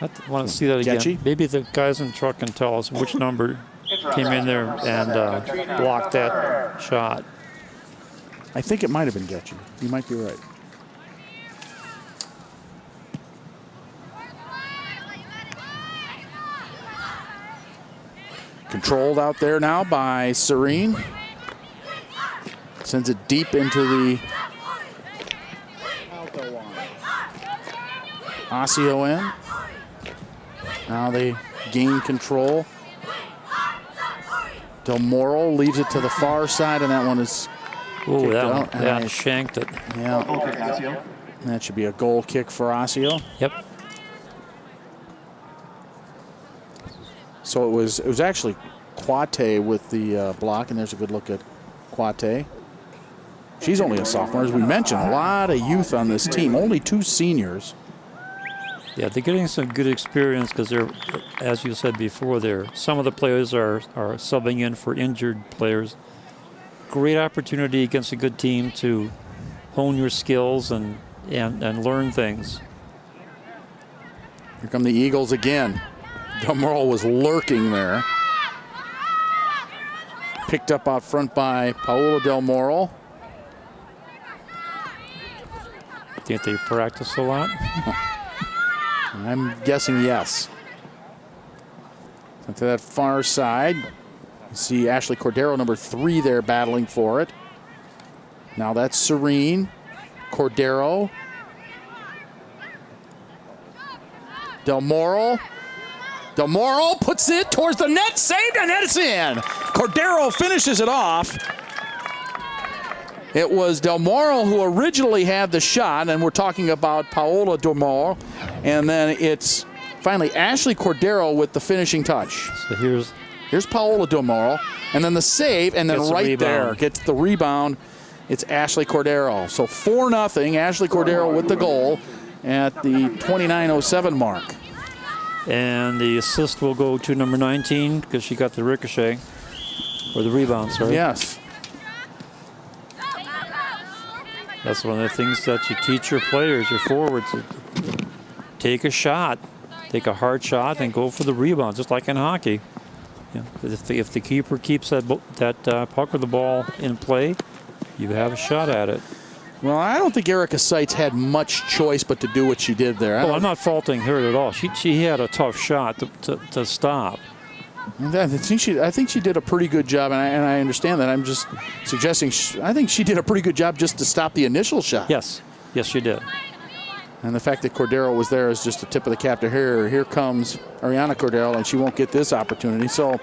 I want to see that again. Getchy? Maybe the guys in the truck can tell us which number came in there and blocked that shot. I think it might have been Getchy. You might be right. Controlled out there now by Serene. Sends it deep into the Osseo end. Now they gain control. Del Moro leaves it to the far side, and that one is Oh, out. that shanked it. Yeah. That should be a goal kick for Osseo. Yep. So it was actually Quate with the block, and there's a good look at Quate. She's only a sophomore, as we mentioned. A lot of youth on this team, only 2 seniors. Yeah, they're getting some good experience because they're, as you said before, some of the players are subbing in for injured players. Great opportunity against a good team to hone your skills and learn things. Here come the Eagles again. Del Moro was lurking there. Picked up out front by Paola Del Moro. Think they practice a lot? I'm guessing yes. And to that far side, you see Ashley Cordero, number 3 there, battling for it. Now that's Serene. Cordero. Del Moro. Del Moro puts it towards the net, saved, and it's in. Cordero finishes it off. It was Del Moro who originally had the shot, and we're talking about Paola Del Moro. And then it's finally Ashley Cordero with the finishing touch. So here's Paola Del Moro, and then the save, and then right there gets the rebound. It's Ashley Cordero. So 4-0, Ashley Cordero with the goal at the 29:07 mark. And the assist will go to number 19 because she got the ricochet, or the rebound, sorry. Yes. That's one of the things that you teach your players, your forwards. Take a shot. Take a hard shot and go for the rebound, just like in hockey. Yeah. If the keeper keeps that puck or the ball in play, you have a shot at it. Well, I don't think Erica Seitz had much choice but to do what she did there. I'm not faulting her at all. She had a tough shot to stop. I think she did a pretty good job, and I understand that. I'm just suggesting I think she did a pretty good job just to stop the initial shot. Yes, she did. And the fact that Cordero was there is just a tip of the cap to her. Here comes Ariana Cordero, and she won't get this opportunity. So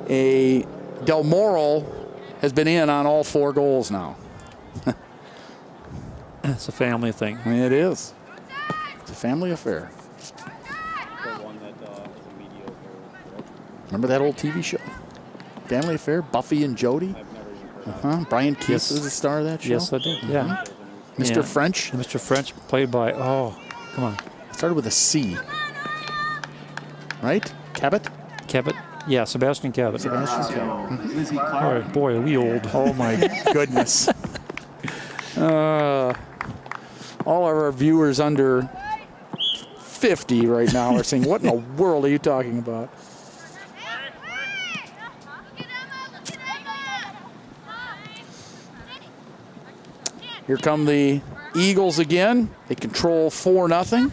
Del Moro has been in on all 4 goals now. It's a family thing. It is. It's a family affair. Remember that old TV show? Family Affair, Buffy and Jody? Brian Keith was the star of that show? Yes, I did, yeah. Mr. French? Mr. French, played by, come on. It started with a C. Right? Cabot? Cabot? Yeah, Sebastian Cabot. Sebastian Cabot. All right, boy, are we old. Oh, my goodness. All of our viewers under 50 right now are saying, what in the world are you talking about? Here come the Eagles again. They control 4-0.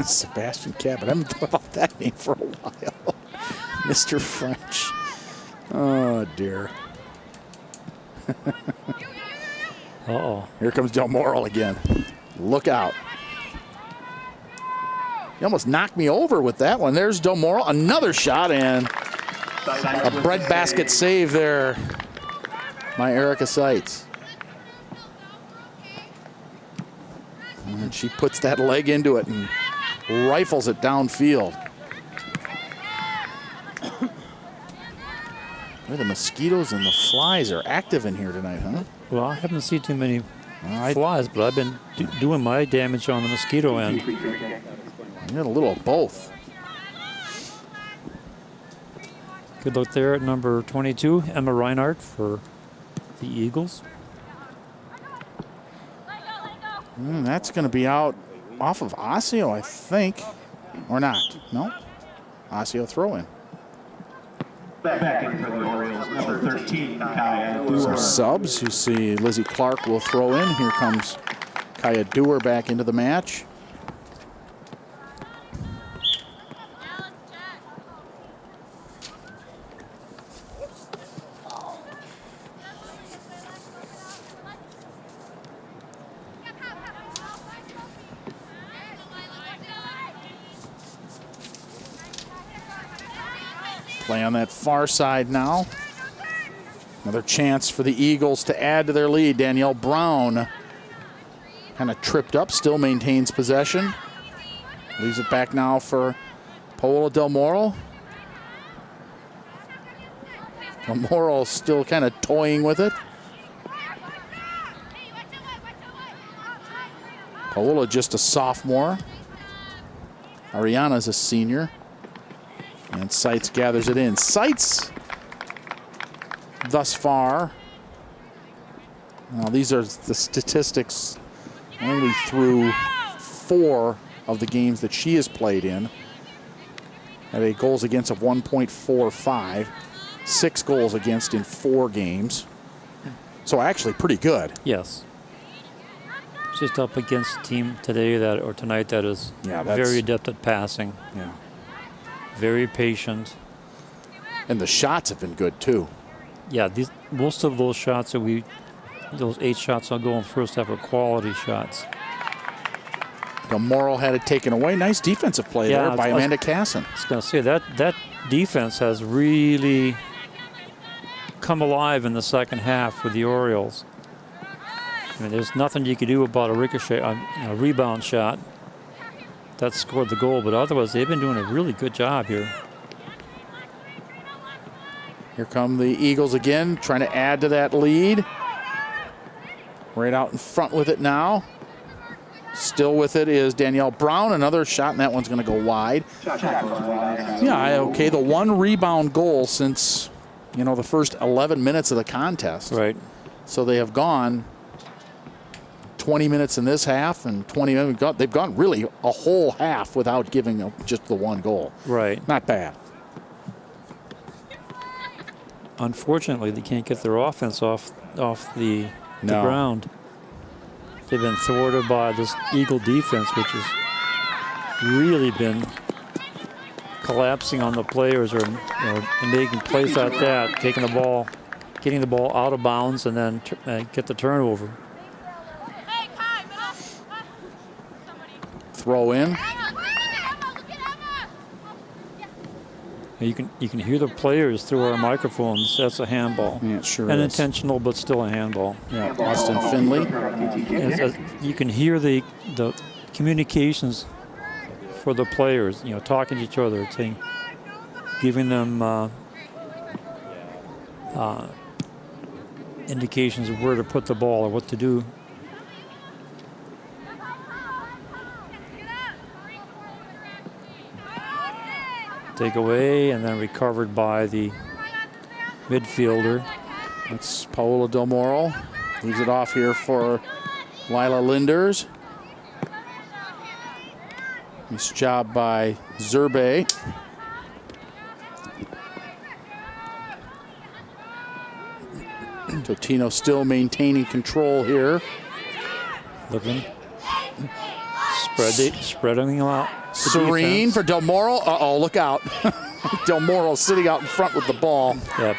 Sebastian Cabot. I haven't thought about that name for a while. Mr. French. Oh, dear. Uh-oh. Here comes Del Moro again. Look out. He almost knocked me over with that one. There's Del Moro. Another shot and a breadbasket save there by Erica Seitz. And she puts that leg into it and rifles it downfield. Boy, the mosquitoes and the flies are active in here tonight, huh? Well, I haven't seen too many flies, but I've been doing my damage on the mosquito end. You got a little of both. Good look there at number 22, Emma Reinhardt for the Eagles. That's going to be out off of Osseo, I think. Or not. No. Osseo throw in. Back in for the Orioles, number 13, Kaya Dewar. Some subs. You see Lizzie Clark will throw in. Here comes Kaya Dewar back into the match. Play on that far side now. Another chance for the Eagles to add to their lead. Danielle Brown kind of tripped up, still maintains possession. Leaves it back now for Paola Del Moro. Del Moro still kind of toying with it. Paola just a sophomore. Ariana's a senior. And Seitz gathers it in. Seitz, thus far, now these are the statistics only through 4 of the games that she has played in. Had a goals against of 1.45, 6 goals against in 4 games. So actually pretty good. Yes. Just up against a team today tonight that is very adept at passing. Yeah. Very patient. And the shots have been good too. Yeah, most of those shots those 8 shots I'll go in first half are quality shots. Del Moro had it taken away. Nice defensive play there by Amanda Casson. I was going to say that defense has really come alive in the second half for the Orioles. I mean, there's nothing you could do about a ricochet, a rebound shot that scored the goal, but otherwise they've been doing a really good job here. Here come the Eagles again, trying to add to that lead. Right out in front with it now. Still with it is Danielle Brown. Another shot, and that one's going to go wide. Yeah, okay, the 1 rebound goal since, the first 11 minutes of the contest. Right. So they have gone 20 minutes in this half and 20 minutes. They've gone really a whole half without giving just the 1 goal. Right. Not bad. Unfortunately, they can't get their offense off the ground. They've been thwarted by this Eagle defense, which has really been collapsing on the players or making plays like that, getting the ball out of bounds and then get the turnover. Throw in. You can hear the players through our microphones. That's a handball. Yeah, it sure is. Intentional, but still a handball. Yeah, Austin Finley. You can hear the communications for the players. Talking to each other, giving them indications of where to put the ball or what to do. Take away and then recovered by the midfielder. That's Paola Del Moro. Leaves it off here for Lila Linders. Nice job by Zerbe. Totino still maintaining control here. Looking. Spreading them out. Serene for Del Moro. Uh-oh, look out. Del Moro sitting out in front with the ball. Yep.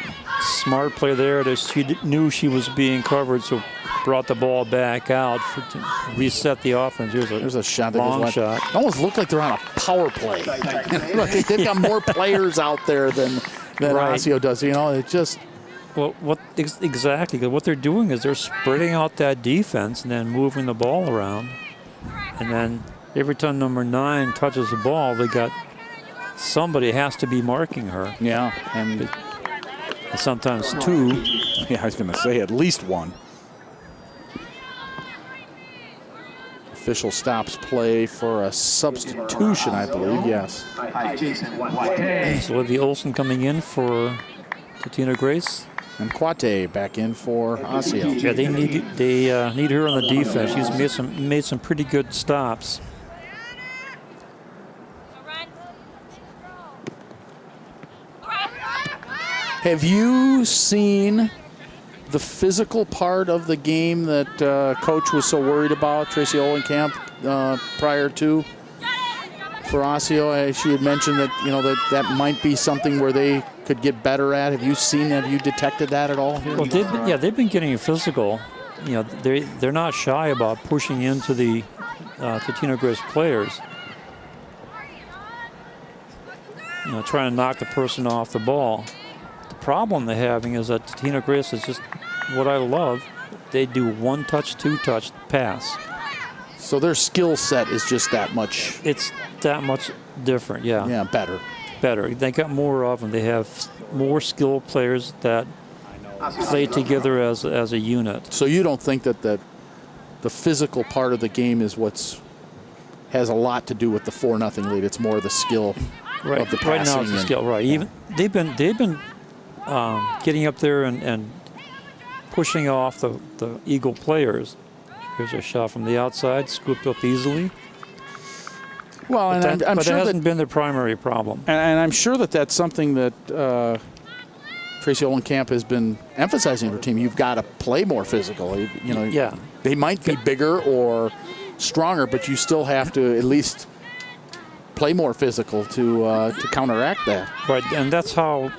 smart play there. That she knew she was being covered, so brought the ball back out to reset the offense. There's a shot. That long goes shot. It almost looked like they're on a power play. They've got more players out there than Right. Osseo does. You know, it just. Well, exactly? 'Cause what they're doing is they're spreading out that defense and then moving the ball around. And then every time number 9 touches the ball, somebody has to be marking her. Yeah, and sometimes 2. Yeah, I was going to say at least 1. Official stops play for a substitution, I believe. Yes. So Olivia Olsen coming in for Totino-Grace. And Quate back in for Osseo. Yeah, they need her on the defense. She's made some pretty good stops. Have you seen the physical part of the game that Coach was so worried about, Tracy Olenkamp, prior to for Osseo? She had mentioned that that might be something where they could get better at. Have you seen that? Have you detected that at all here? Well, they've been getting physical. They're not shy about pushing into the Totino-Grace players. Trying to knock the person off the ball. The problem they're having is that Totino-Grace is just what I love. They do 1-touch, 2-touch pass. So their skill set is just that much. It's that much different, yeah. Yeah, better. They got more of them. They have more skilled players that play together as a unit. So you don't think that the physical part of the game is has a lot to do with the 4-0 lead? It's more the skill of the passing. Right now it's the skill, right. Even they've been getting up there and pushing off the Eagle players. Here's a shot from the outside, scooped up easily. Well, but and I'm but sure it hasn't been the primary problem. And I'm sure that's something that Tracy Olenkamp has been emphasizing her team. You've got to play more physical. Yeah. They might be bigger or stronger, but you still have to at least play more physical to counteract that. Right, and that's how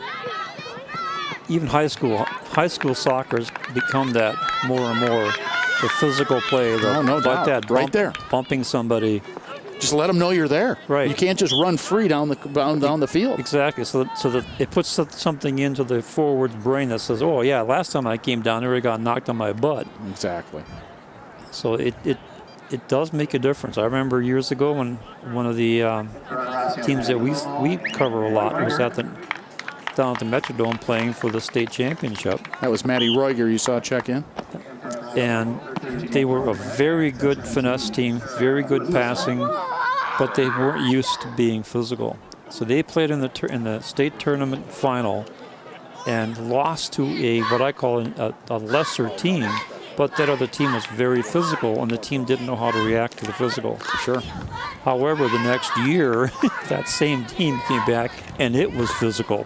even high school soccer's become that more and more. The physical play, no doubt. That right there, bumping somebody. Just let them know you're there. Right. You can't just run free down the field. Exactly. So that it puts something into the forward's brain that says, "Oh yeah, last time I came down there, I got knocked on my butt." Exactly. So it does make a difference. I remember years ago when one of the teams that we cover a lot was down at the Metrodome playing for the state championship. That was Maddie Roiger you saw check in. And they were a very good finesse team, very good passing, but they weren't used to being physical. So they played in the state tournament final and lost to what I call a lesser team, but that other team was very physical, and the team didn't know how to react to the physical. Sure. However, the next year, that same team came back, and it was physical,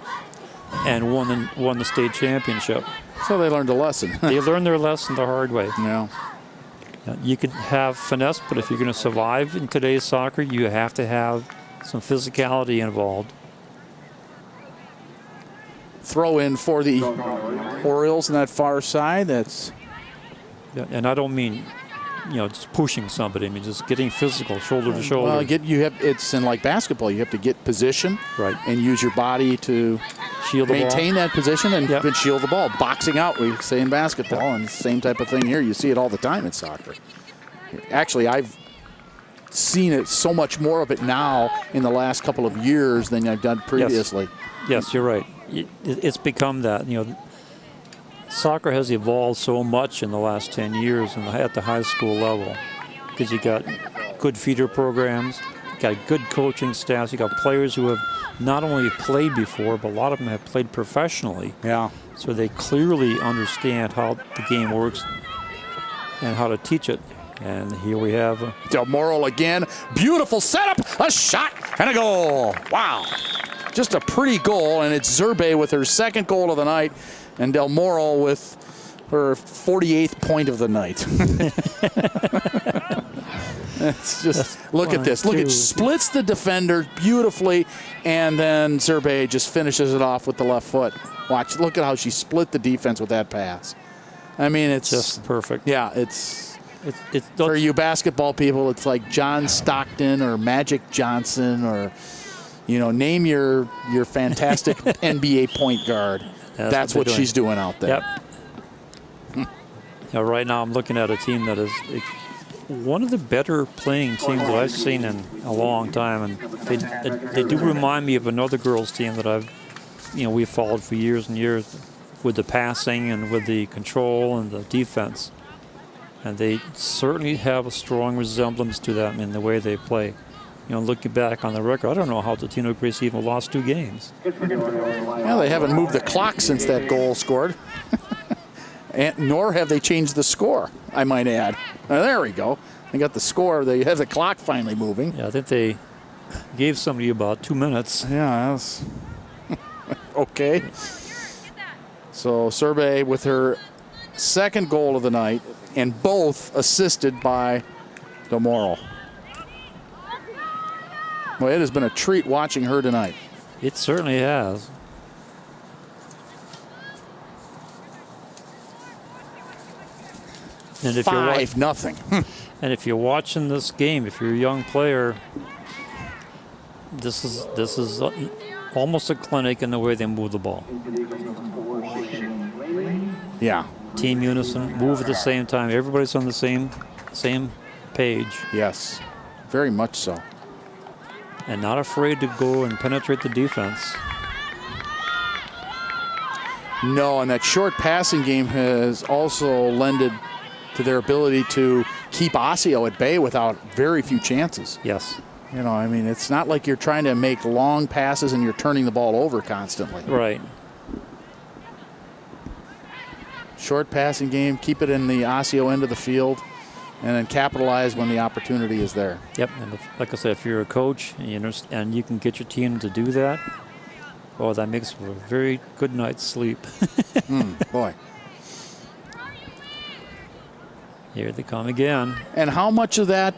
and won the state championship. So they learned a lesson. They learned their lesson the hard way. Yeah. You can have finesse, but if you're going to survive in today's soccer, you have to have some physicality involved. Throw in for the Orioles on that far side. That's. Yeah, and I don't mean, just pushing somebody. I mean just getting physical, shoulder to shoulder. Well, it's in like basketball. You have to get position, right, and use your body to shield the maintain ball. that position and then shield the ball. Boxing out, we say in basketball, and same type of thing here. You see it all the time in soccer. Actually, I've seen it so much more of it now in the last couple of years than I've done previously. Yes, you're right. It's become that. Soccer has evolved so much in the last 10 years at the high school level because you got good feeder programs, you got good coaching staffs, you got players who have not only played before, but a lot of them have played professionally. Yeah. So they clearly understand how the game works and how to teach it. And here we have Del Moro again. Beautiful setup, a shot, and a goal. Wow. Just a pretty goal, and it's Zerbe with her second goal of the night, and Del Moro with her 48th point of the night. It's just, look at this. Look, it splits the defender beautifully, and then Zerbe just finishes it off with the left foot. Watch, look at how she split the defense with that pass. I mean, it's Just perfect. Yeah, it's It's for you basketball people, it's like John Stockton or Magic Johnson or, name your fantastic NBA point guard. That's what she's doing out there. Yep. Right now I'm looking at a team that is one of the better playing teams that I've seen in a long time, and they do remind me of another girls team that we've followed for years and years with the passing and with the control and the defense. And they certainly have a strong resemblance to that in the way they play. Looking back on the record, I don't know how Totino-Grace even lost 2 games. Well, they haven't moved the clock since that goal scored. Nor have they changed the score, I might add. There we go. They got the score. They have the clock finally moving. Yeah, I think they gave somebody about 2 minutes. Yeah, that's okay. So Serbe with her second goal of the night, and both assisted by Del Moro. Well, it has been a treat watching her tonight. It certainly has. And if 5-0. And if you're watching this game, if you're a young player, this is almost a clinic in the way they move the ball. Yeah. Team unison, move at the same time. Everybody's on the same page. Yes, very much so. And not afraid to go and penetrate the defense. No, and that short passing game has also lended to their ability to keep Osseo at bay without very few chances. Yes. It's not like you're trying to make long passes and you're turning the ball over constantly. Right. Short passing game, keep it in the Osseo end of the field, and then capitalize when the opportunity is there. Yep, and like I said, if you're a coach and you can get your team to do that, that makes for a very good night's sleep. Boy. Here they come again. And how much of that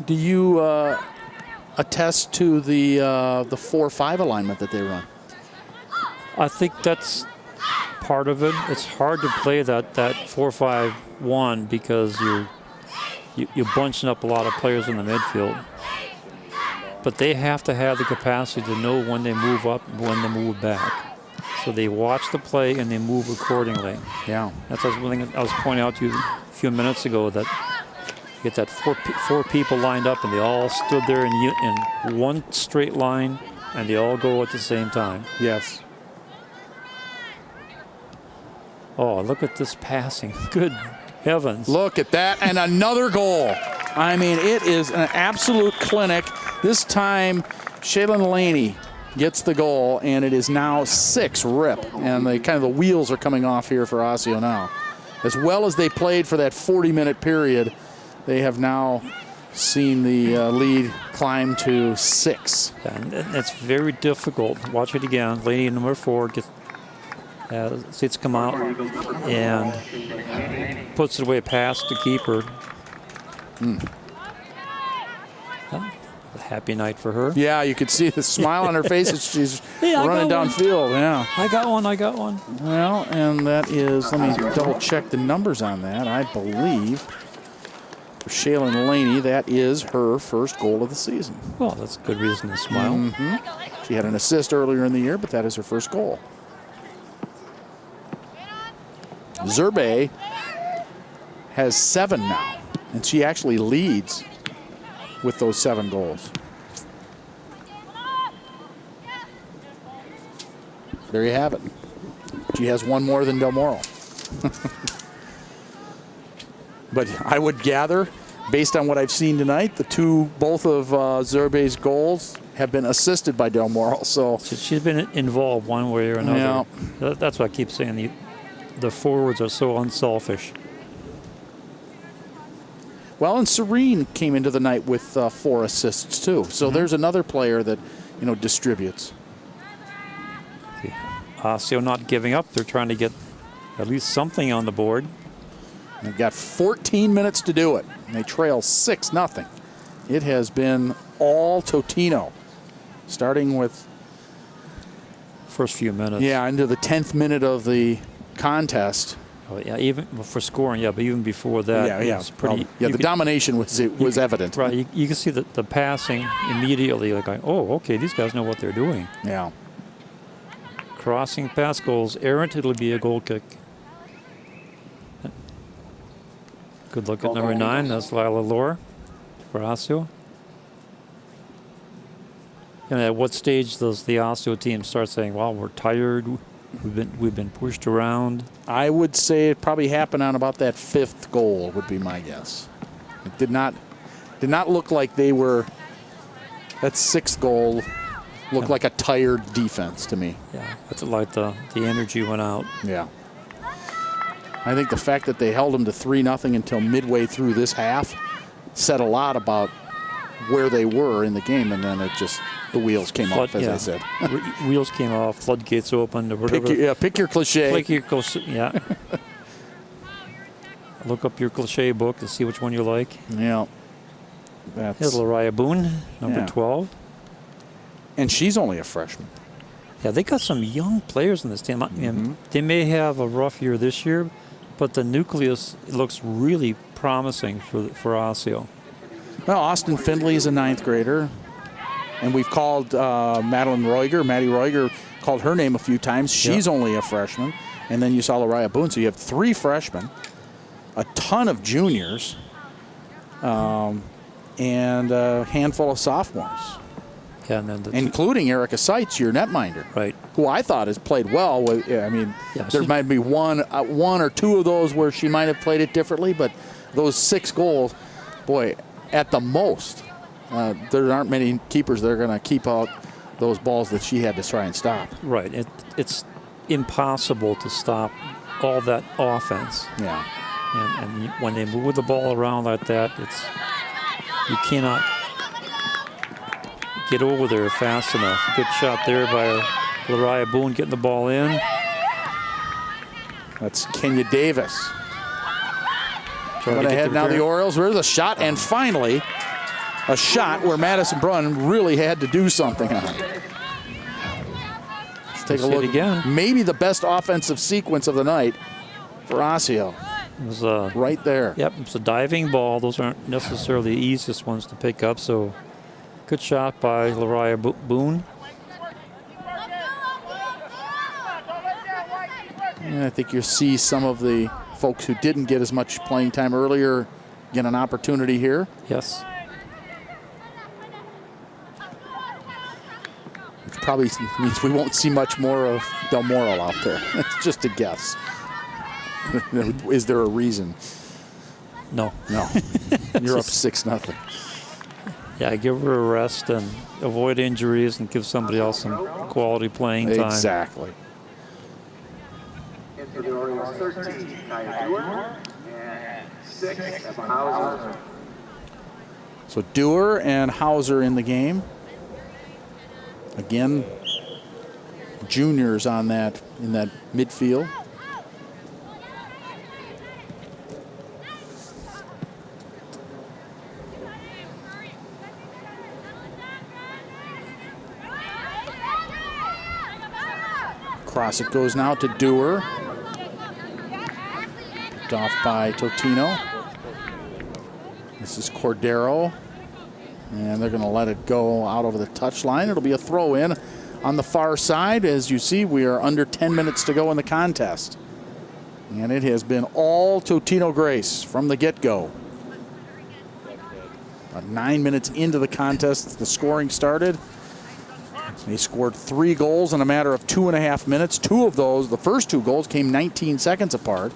do you attest to the 4-5 alignment that they run? I think that's part of it. It's hard to play that 4-5-1 because you're bunching up a lot of players in the midfield. But they have to have the capacity to know when they move up and when they move back. So they watch the play and they move accordingly. Yeah. That's one thing I was pointing out to you a few minutes ago, that you get that four people lined up and they all stood there in one straight line and they all go at the same time. Yes. Oh, look at this passing. Good heavens. Look at that, and another goal. I mean, it is an absolute clinic. This time, Shaylin Laney gets the goal, and it is now 6-rip. And the wheels are coming off here for Osseo now. As well as they played for that 40-minute period, they have now seen the lead climb to 6. And it's very difficult. Watch it again. Lady number 4 gets seats come out and puts it away past the keeper. A happy night for her. Yeah, you could see the smile on her face as she's Hey, running downfield. Yeah. I got one. Well, and that is, let me double check the numbers on that. I believe for Shaylin Laney, that is her first goal of the season. Well, that's a good reason to smile. She had an assist earlier in the year, but that is her first goal. Zerbe has 7 now, and she actually leads with those 7 goals. There you have it. She has 1 more than Del Moro. But I would gather, based on what I've seen tonight, both of Zerbe's goals have been assisted by Del Moro. So she's been involved one way or another. Yeah. That's what I keep saying. The forwards are so unselfish. Well, and Serene came into the night with 4 assists too. So there's another player that distributes. Osseo not giving up. They're trying to get at least something on the board. They've got 14 minutes to do it, and they trail 6-0. It has been all Totino, starting with first few minutes. Yeah, into the 10th minute of the contest. Oh, yeah, even for scoring, yeah, but even before that, Yeah. it's pretty. The domination was evident. Right, you can see the passing immediately, like, oh, okay, these guys know what they're doing. Yeah. Crossing past goals, errant, it'll be a goal kick. Good look at number 9, that's Lila Lore for Osseo. And at what stage does the Osseo team start saying, well, we're tired, we've been pushed around? I would say it probably happened on about that 5th goal would be my guess. It did not look like they were, that 6th goal looked like a tired defense to me. Yeah, it's like the energy went out. Yeah. I think the fact that they held them to 3-0 until midway through this half said a lot about where they were in the game, and then it just, the wheels came off, as I said. Wheels came off, floodgates opened, or whatever. Pick your cliche. Yeah. Look up your cliche book to see which one you like. Yeah. Here's Lariah Boone, number 12. And she's only a freshman. Yeah, they got some young players in this team. They may have a rough year this year, but the nucleus looks really promising for Osseo. Well, Austin Findlay is a 9th grader. And we've called Maddie Roiger called her name a few times. She's only a freshman. And then you saw Lariah Boone. So you have 3 freshmen, a ton of juniors, and a handful of sophomores. Yeah, and then including Erica Seitz, your netminder, right? Who I thought has played well. I mean, there might be one or two of those where she might have played it differently, but those 6 goals, boy, at the most, there aren't many keepers that are going to keep out those balls that she had to try and stop. Right. It's impossible to stop all that offense. Yeah. And when they move the ball around like that, you cannot get over there fast enough. Good shot there by Lariah Boone getting the ball in. That's Kenya Davis. Going ahead now, the Orioles. There's a shot, and finally, a shot where Madison Brunn really had to do something on it. Let's take a look again. Maybe the best offensive sequence of the night for Osseo. It was right there. Yep, it's a diving ball. Those aren't necessarily the easiest ones to pick up, so good shot by Lariah Boone. And I think you'll see some of the folks who didn't get as much playing time earlier get an opportunity here. Yes. Which probably means we won't see much more of Del Moro out there. It's just a guess. Is there a reason? No. You're up 6-0. Yeah, give her a rest and avoid injuries and give somebody else some quality playing time. Exactly. Into the Orioles 13, Kaya Dewar, and 6, Hauser. So Dewar and Hauser in the game. Again, juniors on that in that midfield. Cross it goes now to Dewar. Picked off by Totino. This is Cordero. And they're going to let it go out over the touchline. It'll be a throw in on the far side. As you see, we are under 10 minutes to go in the contest. And it has been all Totino-Grace from the get-go. About 9 minutes into the contest, the scoring started. They scored 3 goals in a matter of 2.5 minutes. 2 of those, the first 2 goals, came 19 seconds apart.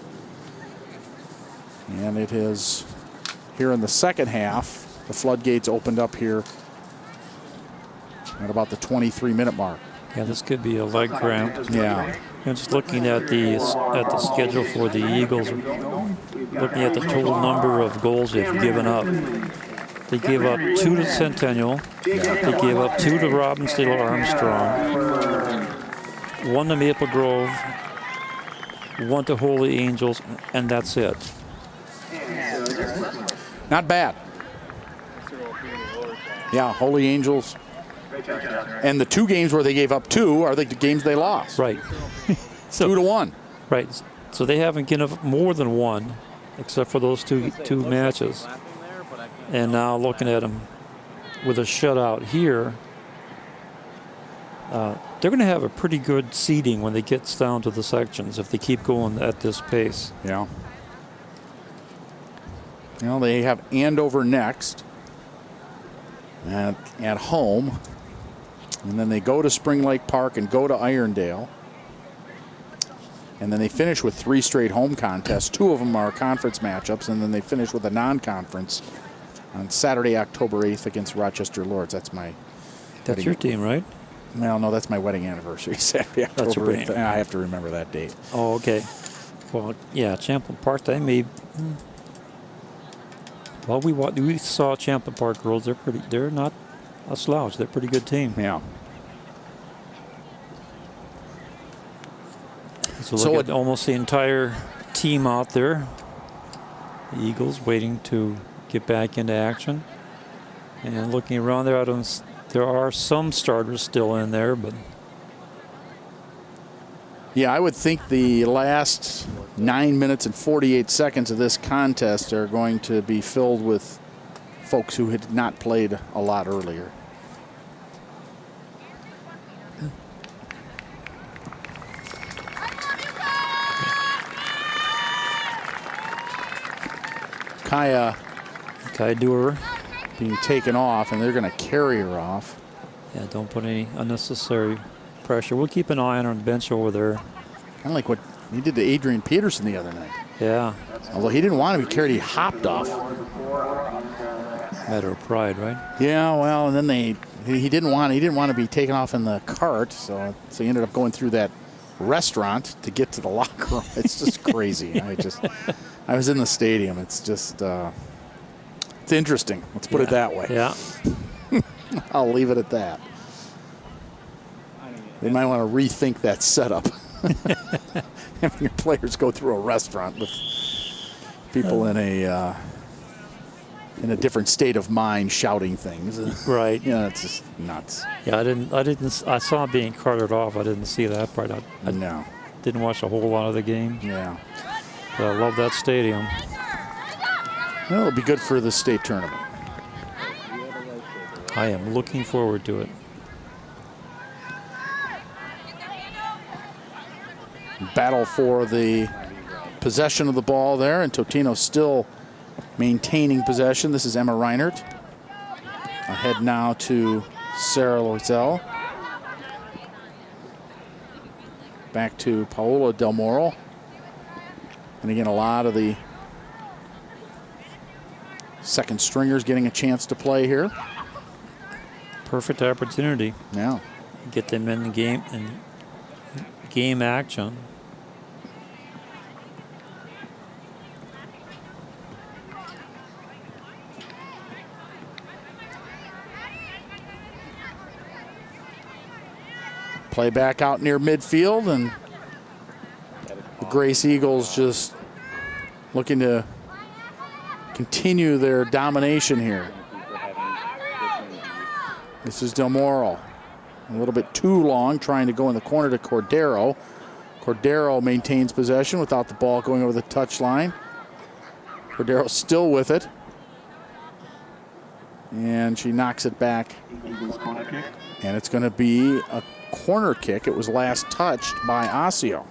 And it is here in the second half. The floodgates opened up here at about the 23-minute mark. Yeah, this could be a leg cramp. Yeah. And just looking at the schedule for the Eagles, looking at the total number of goals they've given up. They gave up 2 to Centennial. They gave up 2 to Robbinsdale Armstrong, 1 to Maple Grove, 1 to Holy Angels, and that's it. Not bad. Yeah, Holy Angels And the 2 games where they gave up 2 are the games they lost. Right. 2-1. Right. So they haven't given up more than 1, except for those two matches. And now looking at them with a shutout here, they're going to have a pretty good seeding when they get down to the sections if they keep going at this pace. Yeah. Well, they have Andover next at home. And then they go to Spring Lake Park and go to Irondale. And then they finish with 3 straight home contests. 2 of them are conference matchups, and then they finish with a non-conference on Saturday, October 8th against Rochester Lords. That's your team, right? Well, no, that's my wedding anniversary, Saturday, October 8th. I have to remember that date. Oh, okay. Well, yeah, Champlain Park, they may. Well, we saw Champlain Park girls. They're not a slouch. They're a pretty good team. Yeah. So look at almost the entire team out there. The Eagles waiting to get back into action. And looking around there, there are some starters still in there, but yeah, I would think the last 9 minutes and 48 seconds of this contest are going to be filled with folks who had not played a lot earlier. Kai Dewar being taken off, and they're going to carry her off. Yeah, don't put any unnecessary pressure. We'll keep an eye on our bench over there. Kind of like what he did to Adrian Peterson the other night. Yeah. Although he didn't want to be carried, he hopped off. Matter of pride, right? Yeah, well, and then he didn't want to be taken off in the cart, so he ended up going through that restaurant to get to the locker room. It's just crazy. I was in the stadium. It's just it's interesting. Let's put it that way. Yeah. I'll leave it at that. They might want to rethink that setup. Having your players go through a restaurant with people in a different state of mind shouting things. Right. Yeah, it's just nuts. Yeah, I saw it being carted off. I didn't see that part. I No. didn't watch a whole lot of the game. Yeah. But I love that stadium. Well, it'll be good for the state tournament. I am looking forward to it. Battle for the possession of the ball there, and Totino still maintaining possession. This is Emma Reinert. Ahead now to Sarah Loisel. Back to Paola Del Moro. And again, a lot of the second stringers getting a chance to play here. Perfect opportunity. Yeah. Get them in the game action. Play back out near midfield, and the Grace Eagles just looking to continue their domination here. This is Del Moro. A little bit too long, trying to go in the corner to Cordero. Cordero maintains possession without the ball going over the touchline. Cordero still with it. And she knocks it back. And it's going to be a corner kick. It was last touched by Osseo.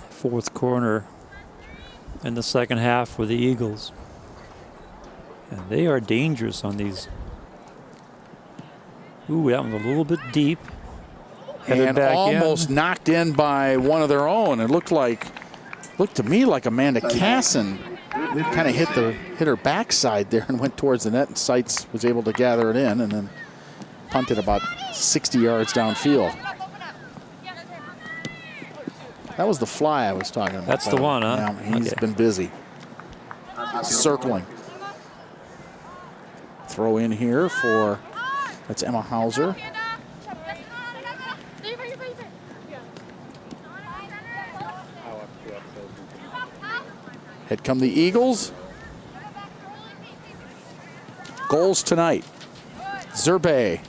Fourth corner in the second half for the Eagles. And they are dangerous on these. Ooh, that one's a little bit deep. And almost knocked in by one of their own. It looked to me like Amanda Casson kind of hit her backside there and went towards the net, and Seitz was able to gather it in and then punted about 60 yards downfield. That was the fly I was talking about. That's the one, huh? Yeah, he's been busy. Circling. Throw in here for, that's Emma Hauser. Here come the Eagles. Goals tonight. Zerbe,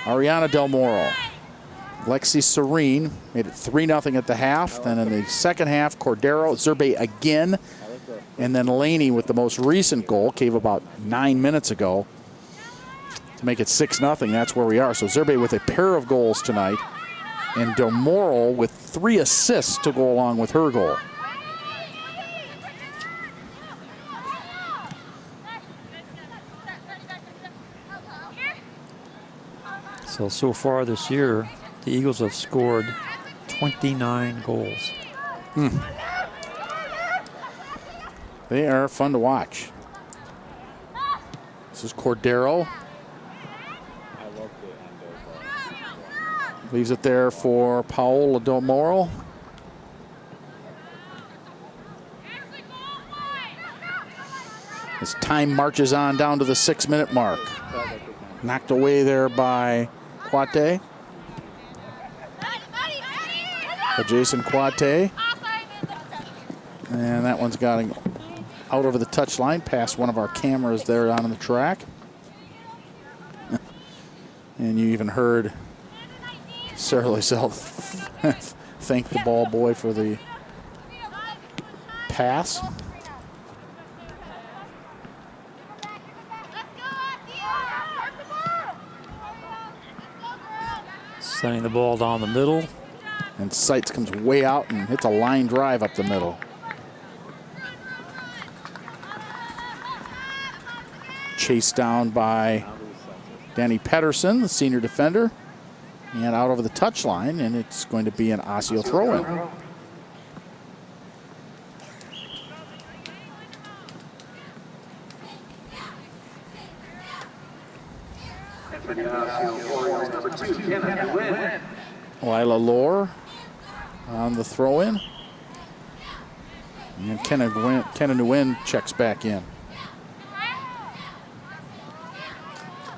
Ariana Del Moro, Lexi Serene made it 3-0 at the half. Then in the second half, Cordero, Zerbe again, and then Laney with the most recent goal, came about 9 minutes ago to make it 6-0. That's where we are. So Zerbe with a pair of goals tonight, and Del Moro with 3 assists to go along with her goal. So far this year, the Eagles have scored 29 goals. They are fun to watch. This is Cordero. Leaves it there for Paola Del Moro. As time marches on down to the 6-minute mark. Knocked away there by Quate. Jason Quate. And that one's got out over the touchline, past one of our cameras there on the track. And you even heard Sarah Lizelle thank the ball boy for the pass. Sending the ball down the middle. And Seitz comes way out and hits a line drive up the middle. Chased down by Danny Pedersen, the senior defender. And out over the touchline, and it's going to be an Osseo throw-in. Lila Lohr on the throw-in. And Kenna Nguyen checks back in.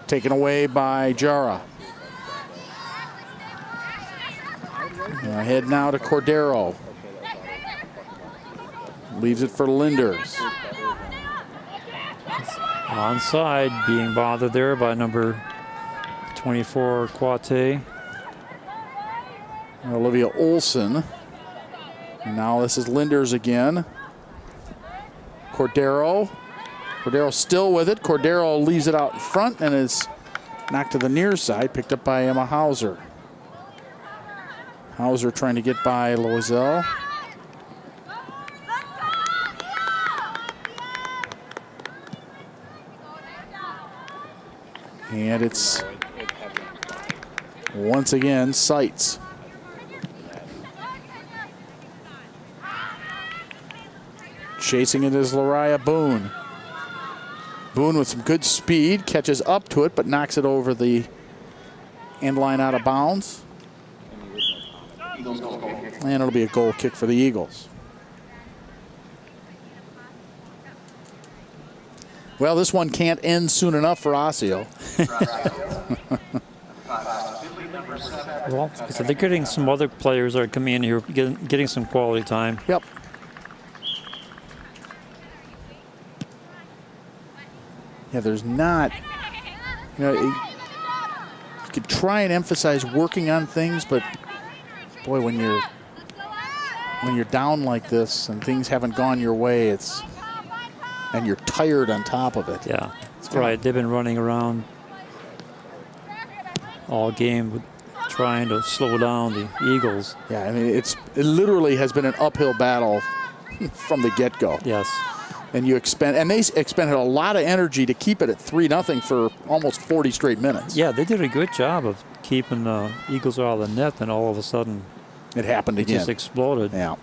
Taken away by Jara. Head now to Cordero. Leaves it for Linders. Onside, being bothered there by number 24, Quate. Olivia Olson. And now this is Linders again. Cordero. Cordero still with it. Cordero leaves it out in front and is knocked to the near side, picked up by Emma Hauser. Hauser trying to get by Loisel. And it's once again Seitz. Chasing it is Lariah Boone. Boone with some good speed, catches up to it, but knocks it over the end line out of bounds. And it'll be a goal kick for the Eagles. Well, this one can't end soon enough for Osseo. Well, so they're getting some other players that are coming in here, getting some quality time. Yep. Yeah, there's not, you could try and emphasize working on things, but boy, when you're down like this and things haven't gone your way, and you're tired on top of it. Yeah, that's right. They've been running around all game trying to slow down the Eagles. Yeah, I mean, it literally has been an uphill battle from the get-go. Yes. And they expended a lot of energy to keep it at 3-0 for almost 40 straight minutes. Yeah, they did a good job of keeping the Eagles out of the net, and all of a sudden it happened again. It just exploded. Yeah.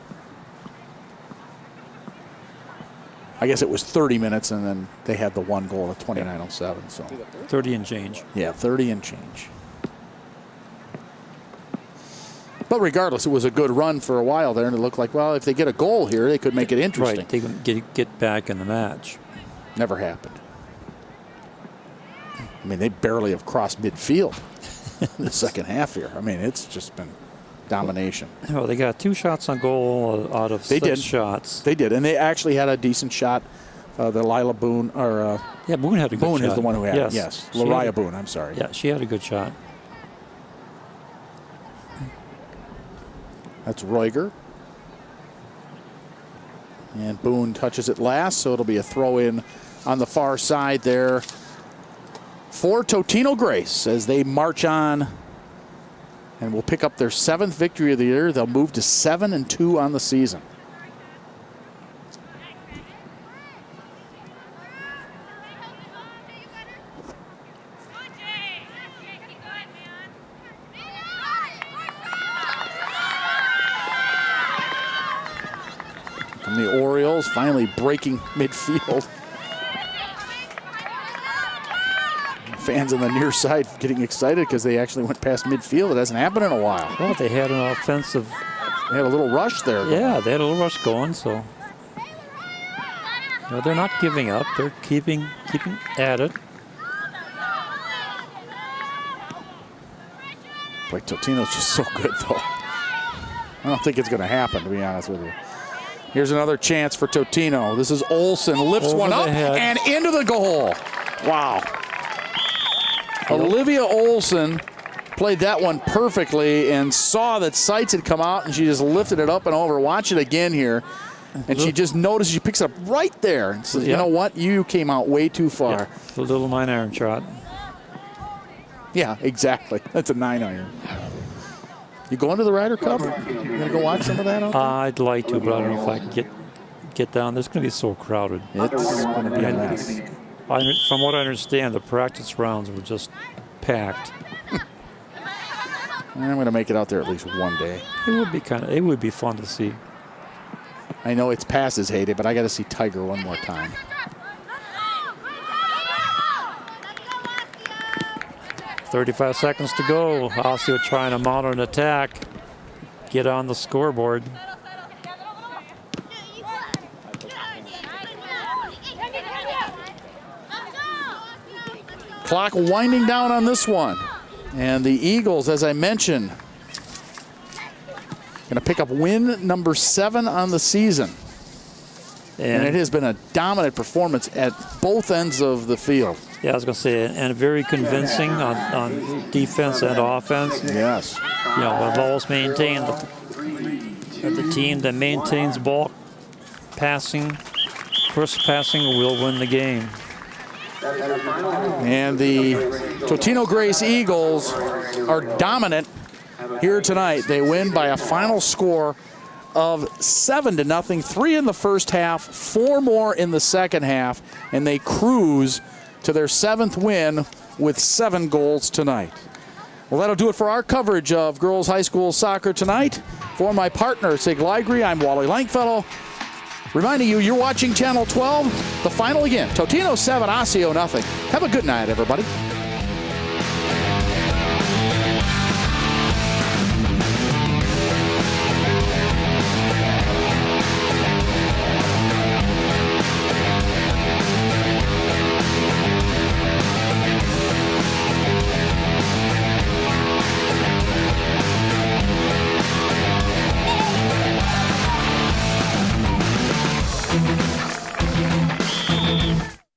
I guess it was 30 minutes, and then they had the one goal at 29:07. So 30 and change. Yeah, 30 and change. But regardless, it was a good run for a while there, and it looked like, well, if they get a goal here, they could make it interesting. Right, they can get back in the match. Never happened. I mean, they barely have crossed midfield in the second half here. I mean, it's just been domination. Well, they got 2 shots on goal out of 6 shots. They did, and they actually had a decent shot The Lila Boone, or Yeah, Boone had a good Boone shot. is the one who had it. Yes. Yes, She had Lariah a- Boone, I'm sorry. Yeah, she had a good shot. That's Roiger. And Boone touches it last, so it'll be a throw in on the far side there for Totino-Grace as they march on and will pick up their 7th victory of the year. They'll move to 7-2 on the season. And the Orioles finally breaking midfield. Fans on the near side getting excited because they actually went past midfield. It hasn't happened in a while. Well, they had an offensive. They had a little rush there. Yeah, they had a little rush going, so. No, they're not giving up. They're keeping at it. Boy, Totino's just so good, though. I don't think it's going to happen, to be honest with you. Here's another chance for Totino. This is Olsen, lifts Over one the up head. and into the goal. Wow. Olivia Olsen played that one perfectly and saw that sights had come out, and she just lifted it up and over. Watch it again here. And she just noticed, she picks it up right there and says, you know what? You came out way too far. Yeah, it's a little 9-iron shot. Yeah, exactly. That's a 9-iron. You going to the Ryder Cup? You going to go watch some of that out there? I'd like to, but I don't know if I can get down. There's going to be so crowded. It's going to be a mess. From what I understand, the practice rounds were just packed. I'm going to make it out there at least one day. It would be fun to see. I know it's past his heyday, but I got to see Tiger one more time. .35 seconds to go. Osseo trying to mount an attack. Get on the scoreboard. Clock winding down on this one. And the Eagles, as I mentioned, going to pick up win number 7 on the season. And it has been a dominant performance at both ends of the field. Yeah, I was going to say, and very convincing on defense and offense. Yes. You know, we've always maintained the team that maintains ball passing, crisp passing will win the game. And the Totino-Grace Eagles are dominant here tonight. They win by a final score of 7-0, 3 in the first half, 4 more in the second half, and they cruise to their 7th win with 7 goals tonight. Well, that'll do it for our coverage of girls high school soccer tonight. For my partner, Sig Ligry, I'm Wally Langfellow. Reminding you, you're watching Channel 12. The final again, Totino 7, Osseo 0. Have a good night, everybody.